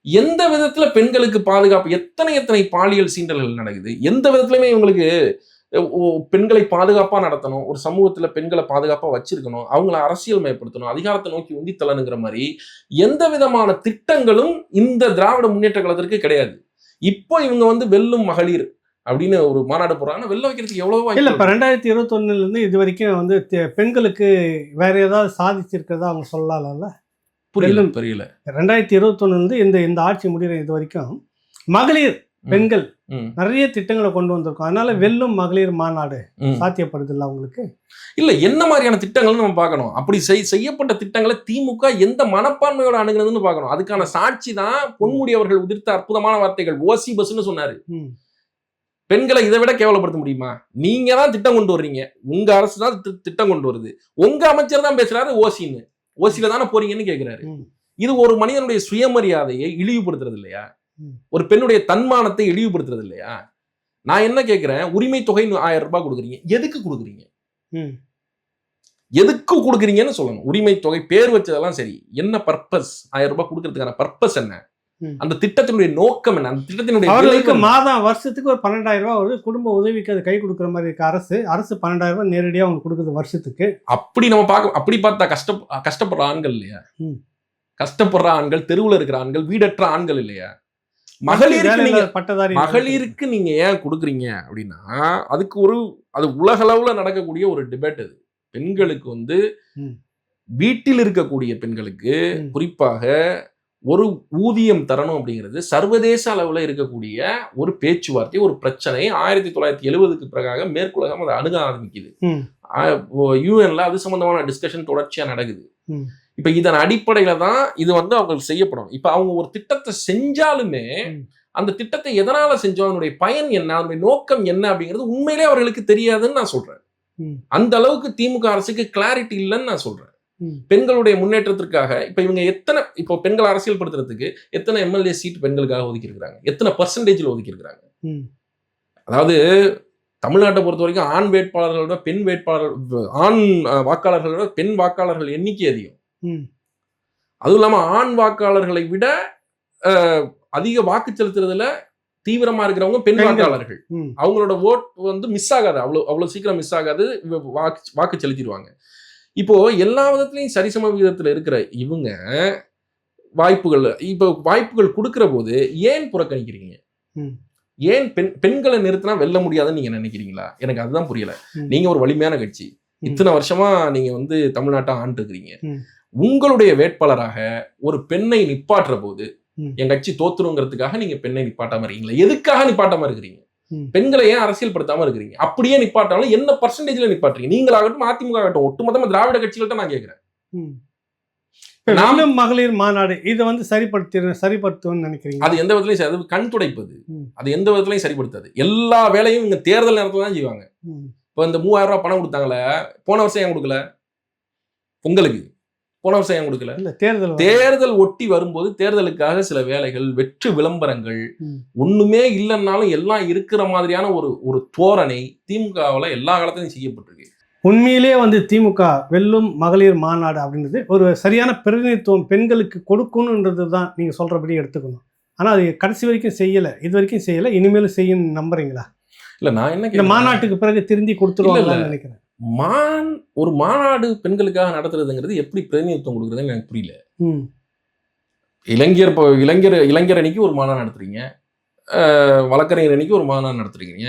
எந்த விதத்துல பெண்களுக்கு பாதுகாப்பு, எத்தனை பாலியல் சீண்டல்கள் நடக்குது, எந்த விதத்திலுமே இவங்களுக்கு பெண்களை பாதுகாப்பா நடத்தணும், ஒரு சமூகத்துல பெண்களை பாதுகாப்பா வச்சிருக்கணும், அவங்களை அரசியல் மயப்படுத்தணும், அதிகாரத்தை நோக்கி உந்தித்தலனுங்கிற மாதிரி எந்த விதமான திட்டங்களும் இந்த திராவிட முன்னேற்ற கழகத்திற்கு கிடையாது. இப்போ இவங்க வந்து வெல்லும் மகளிர் அப்படின்னு ஒரு மாநாடு போறாங்கன்னா வெல்ல வைக்கிறதுக்கு எவ்வளவோ இல்ல. இப்ப 2021 இருந்து இது வரைக்கும் வந்து பெண்களுக்கு வேற ஏதாவது சாதிச்சிருக்கிறதா அவங்க சொல்லலாம்ல? புரியல 2021 இருந்து இந்த ஆட்சி முடிகிற இது வரைக்கும் மகளிர் பெண்கள் நிறைய திட்டங்களை கொண்டு வந்திருக்கோம். அதனால வெல்லும் மகளிர் மாநாடு சாத்தியப்படுது இல்ல அவங்களுக்கு? இல்ல, என்ன மாதிரியான திட்டங்கள் நம்ம பார்க்கணும். அப்படி செய்யப்பட்ட திட்டங்களை திமுக எந்த மனப்பான்மையோட அணுகுனதுன்னு பார்க்கணும். அதுக்கான சாட்சி தான் பொன்முடி அவர்கள் உதிர்த்த அற்புதமான வார்த்தைகள். ஓசி பஸ்ன்னு சொன்னாரு. பெண்களை இதை விட கேவலப்படுத்த முடியுமா? நீங்க தான் திட்டம் கொண்டு வர்றீங்க, உங்க அரசு தான் திட்டம் கொண்டு வருது, உங்க அமைச்சர் தான் பேசுறாரு ஓசின்னு. ஓசியில தானே போறீங்கன்னு கேட்கிறாரு. இது ஒரு மனிதனுடைய சுயமரியாதையை இழிவுபடுத்துறது இல்லையா? ஒரு பெண்ணுடைய தன்மானத்தை இழிவுபடுத்துறது இல்லையா? நான் என்ன கேட்கிறேன், உரிமை தொகை 1000 ரூபாய் கொடுக்குறீங்க, எதுக்கு கொடுக்குறீங்க? எதுக்கு கொடுக்குறீங்கன்னு சொல்லணும். உரிமை தொகை பேர் வச்சதெல்லாம் சரி, என்ன பர்பஸ்? 1000 ரூபாய் கொடுக்கறதுக்கான பர்பஸ் என்ன? அந்த திட்டத்தினுடைய நோக்கம் என்ன? அந்த திட்டத்தினுடைய மாதம் வருஷத்துக்கு ஒரு 12,000 ரூபாய் வருது. குடும்ப உதவிக்கு அது கை கொடுக்குற மாதிரி இருக்கு அரசு 12,000 ரூபாய் நேரடியாக அவங்க கொடுக்குது வருஷத்துக்கு. அப்படி நம்ம அப்படி பார்த்தா கஷ்டப்படுற ஆண்கள் இல்லையா? கஷ்டப்படுற ஆண்கள், தெருவில் இருக்கிற ஆண்கள், வீடற்ற ஆண்கள் இல்லையா? மகளிருக்கு நீங்க ஏன் கொடுக்குறீங்க அப்படின்னா, அதுக்கு அது உலகளவுல நடக்கக்கூடிய ஒரு டிபேட். அது பெண்களுக்கு வந்து வீட்டில் இருக்கக்கூடிய பெண்களுக்கு குறிப்பாக ஒரு ஊதியம் தரணும் அப்படிங்கிறது சர்வதேச அளவுல இருக்கக்கூடிய ஒரு பேச்சுவார்த்தை, ஒரு பிரச்சனை. 1970க்கு பிறகாக மேற்குலகம் அதை அணுக ஆரம்பிக்குது. யூஎன்ல அது சம்பந்தமான டிஸ்கஷன் தொடர்ச்சியா நடக்குது. இப்ப இதன் அடிப்படையில தான் இது வந்து அவங்களுக்கு செய்யப்படும். இப்ப அவங்க ஒரு திட்டத்தை செஞ்சாலுமே அந்த திட்டத்தை எதனால செஞ்சோம், அதனுடைய பயன் என்ன, அதனுடைய நோக்கம் என்ன அப்படிங்கிறது உண்மையிலே அவர்களுக்கு தெரியாதுன்னு நான் சொல்றேன். அந்த அளவுக்கு திமுக அரசுக்கு கிளாரிட்டி இல்லைன்னு நான் சொல்றேன். பெண்களுடைய முன்னேற்றத்திற்காக இப்போ பெண்கள் அரசியல் படுத்துறதுக்கு எத்தனை எம்எல்ஏ சீட் பெண்களுக்காக ஒதுக்கி இருக்கிறாங்க, எத்தனை பர்சன்டேஜ்ல ஒதுக்கி இருக்கிறாங்க. அதாவது தமிழ்நாட்டை பொறுத்த வரைக்கும் ஆண் வேட்பாளர்களோட பெண் வேட்பாளர்கள், ஆண் வாக்காளர்களோட பெண் வாக்காளர்கள் எண்ணிக்கை அதிகம். அதுவும் இல்லாம ஆண் வாக்காளர்களை விட அதிக வாக்கு செலுத்துறதுல தீவிரமா இருக்கிறவங்க பெண் வாக்காளர்கள். அவங்களோட ஓட் வந்து மிஸ் ஆகாது, அவ்வளவு சீக்கிரம் மிஸ் ஆகாது, வாக்கு செலுத்திடுவாங்க. இப்போ எல்லா விதத்திலையும் சரிசம விகிதத்துல இருக்கிற இவங்க வாய்ப்புகள் கொடுக்கிற போது ஏன் புறக்கணிக்கிறீங்க? ஏன் பெண்களை நிறுத்தினா வெல்ல முடியாதுன்னு நீங்க நினைக்கிறீங்களா? எனக்கு அதுதான் புரியல. நீங்க ஒரு வலிமையான கட்சி, இத்தனை வருஷமா நீங்க வந்து தமிழ்நாட்டை ஆண்டு இருக்கிறீங்க. உங்களுடைய வேட்பாளராக ஒரு பெண்ணை நிப்பாட்டுற போது என் கட்சி தோத்துருங்கிறதுக்காக நீங்க பெண்ணை நிப்பாட்டாம இருக்கீங்களா? எதுக்காக நிப்பாட்டாம இருக்கிறீங்க? பெண்களை ஏன் அரசியல் படுத்தாம இருக்கிறீங்க? அப்படியே நிப்பாட்டாலும் என்ன பர்சன்டேஜ்ல நிப்பாட்டுறீங்க? நீங்களாகட்டும் அதிமுக ஆகட்டும், ஒட்டுமொத்தமா திராவிட கட்சிகள்கிட்ட நான் கேட்கிறேன். வெல்லும் மகளிர் மாநாடு இதை வந்து சரிப்படுத்துவோம்னு நினைக்கிறீங்க? அது எந்த விதத்துலையும் அது கண் துடைப்பது. ம். அது எந்த விதத்துலையும் சரிப்படுத்தாது. எல்லா வேலையும் இங்க தேர்தல் நேரத்துல தான் செய்வாங்க. இப்போ இந்த 3000 ரூபாய் பணம் கொடுத்தாங்களே, போன வருஷம் ஏன் கொடுக்கல? பொங்கலுக்கு போன வருஷம் ஏன் கொடுக்கல? இல்ல தேர்தல் ஒட்டி வரும்போது தேர்தலுக்காக சில வேலைகள், வெற்று விளம்பரங்கள், ஒண்ணுமே இல்லைன்னாலும் எல்லாம் இருக்கிற மாதிரியான ஒரு தோரணை திமுகவில் எல்லா காலத்திலையும் செய்யப்பட்டிருக்கு. உண்மையிலேயே வந்து திமுக வெல்லும் மகளிர் மாநாடு அப்படின்றது ஒரு சரியான பிரதிநிதித்துவம் பெண்களுக்கு கொடுக்கணுன்றது தான் நீங்க சொல்றபடி எடுத்துக்கணும். ஆனா அது கடைசி வரைக்கும் செய்யல, இது வரைக்கும் செய்யல, இனிமேலும் செய்யும் நம்புறீங்களா? இல்ல நான் என்ன இந்த மாநாட்டுக்கு பிறகு திருந்தி கொடுத்துருவாங்கன்னு நினைக்கிறேன். ஒரு மாநாடு பெண்களுக்காக நடத்துறதுங்கிறது எப்படி பிரதிநிதித்துவம் கொடுக்குறதுன்னு எனக்கு புரியல. இளைஞர் அணிக்கு ஒரு மாநாடு நடத்துறீங்க, வழக்கறிஞர் அணிக்கு ஒரு மாநாடு நடத்துறீங்க,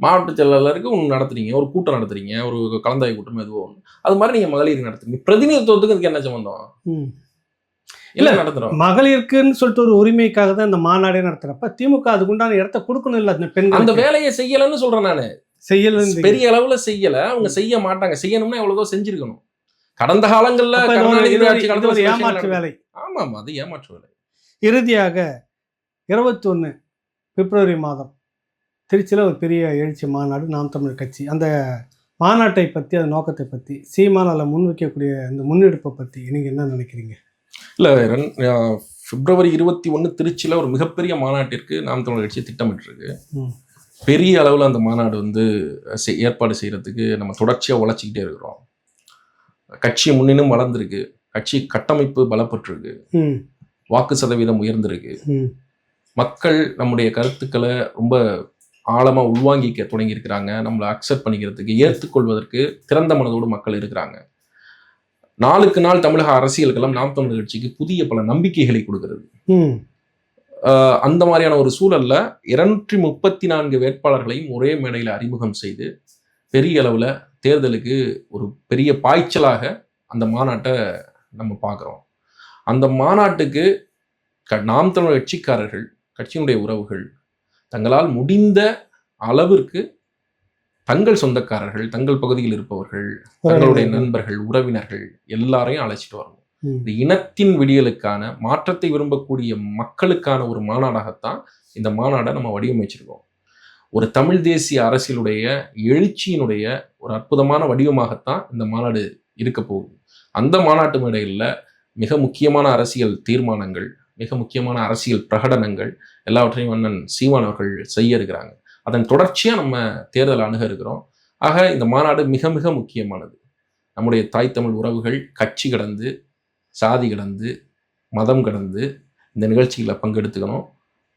மாவட்ட செயலாளருக்கு ஒன்று நடத்துறீங்க, ஒரு கூட்டம் நடத்துறீங்க, ஒரு கலந்தாய்வு கூட்டம் எதுவோ ஒன்று. அது மாதிரி நீங்க மகளிர் நடத்துறீங்க. பிரதிநிதித்துவத்துக்கு அதுக்கு என்ன சம்பந்தம்? இல்ல நடத்துறோம் மகளிருக்குன்னு சொல்லிட்டு ஒரு உரிமைக்காக தான் இந்த மாநாடே நடத்துறப்ப திமுக அதுக்குண்டான இடத்த கொடுக்கணும். இல்ல அந்த பெண்கள் அந்த வேலையை செய்யலன்னு சொல்றேன் நானு. செய்யல, பெரிய அளவுல செய்யல, அவங்க செய்ய மாட்டாங்க. செய்யணும்னா எவ்வளவோ செஞ்சிருக்கணும். கடந்த காலங்கள்ல ஏமாற்று வேலை. ஆமா ஆமா, அது ஏமாற்று வேலை. இறுதியாக 21 பிப்ரவரி மாதம் திருச்சியில் ஒரு பெரிய எழுச்சி மாநாடு நாம் தமிழர் கட்சி. அந்த மாநாட்டை பற்றி, அந்த நோக்கத்தை பற்றி, சீமான் அதில் முன்வைக்கக்கூடிய அந்த முன்னெடுப்பை பற்றி நீங்கள் என்ன நினைக்கிறீங்க? இல்லை, பிப்ரவரி 21 திருச்சியில் ஒரு மிகப்பெரிய மாநாட்டிற்கு நாம் தமிழர் கட்சி திட்டமிட்டிருக்கு. பெரிய அளவில் அந்த மாநாடு வந்து ஏற்பாடு செய்கிறதுக்கு நம்ம தொடர்ச்சியாக உழைச்சிக்கிட்டே இருக்கிறோம். கட்சி முன்னினும் வளர்ந்துருக்கு, கட்சி கட்டமைப்பு பலப்பட்டிருக்கு, வாக்கு சதவீதம் உயர்ந்திருக்கு, மக்கள் நம்முடைய கருத்துக்களை ரொம்ப ஆழமாக உள்வாங்கிக்க தொடங்கி இருக்கிறாங்க. நம்மளை அக்செப்ட் பண்ணிக்கிறதுக்கு, ஏற்றுக்கொள்வதற்கு திறந்த மனதோடு மக்கள் இருக்கிறாங்க. நாளுக்கு நாள் தமிழக அரசியலுக்கெல்லாம் நாம் தமிழர் கட்சிக்கு புதிய பல நம்பிக்கைகளை கொடுக்கிறது. அந்த மாதிரியான ஒரு சூழல்ல 234 வேட்பாளர்களையும் ஒரே மேடையில் அறிமுகம் செய்து பெரிய அளவில் தேர்தலுக்கு ஒரு பெரிய பாய்ச்சலாக அந்த மாநாட்டை நம்ம பார்க்குறோம். அந்த மாநாட்டுக்கு நாம் தமிழர் கட்சிக்காரர்கள், கட்சியினுடைய உறவுகள் தங்களால் முடிந்த அளவிற்கு தங்கள் சொந்தக்காரர்கள், தங்கள் பகுதியில் இருப்பவர்கள், தங்களுடைய நண்பர்கள், உறவினர்கள் எல்லாரையும் அழைச்சிட்டு வரணும். இந்த இனத்தின் விடியலுக்கான, மாற்றத்தை விரும்பக்கூடிய மக்களுக்கான ஒரு மாநாடாகத்தான் இந்த மாநாடை நம்ம வடிவமைச்சிருக்கோம். ஒரு தமிழ் தேசிய அரசியலுடைய எழுச்சியினுடைய ஒரு அற்புதமான வடிவமாகத்தான் இந்த மாநாடு இருக்க போகுது. அந்த மாநாட்டு மேடையில் மிக முக்கியமான அரசியல் தீர்மானங்கள், மிக முக்கியமான அரசியல் பிரகடனங்கள் எல்லாவற்றையும் அண்ணன் சீமான் அவர்கள் செய்ய இருக்கிறாங்க. அதன் தொடர்ச்சியாக நம்ம தேர்தல் அணுக இருக்கிறோம். ஆக இந்த மாநாடு மிக மிக முக்கியமானது. நம்முடைய தாய் தமிழ் உறவுகள் கட்சி கடந்து, சாதி கடந்து, மதம் கடந்து இந்த நிகழ்ச்சிகளை பங்கெடுத்துக்கணும்.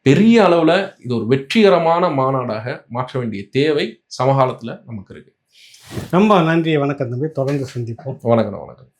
பெரிய அளவில் இது ஒரு வெற்றிகரமான மாநாடாக மாற்ற வேண்டிய தேவை சமகாலத்தில் நமக்கு இருக்கு. ரொம்ப நன்றி. வணக்கம் தம்பி, தொடர்ந்து சந்திப்போம். வணக்கம்.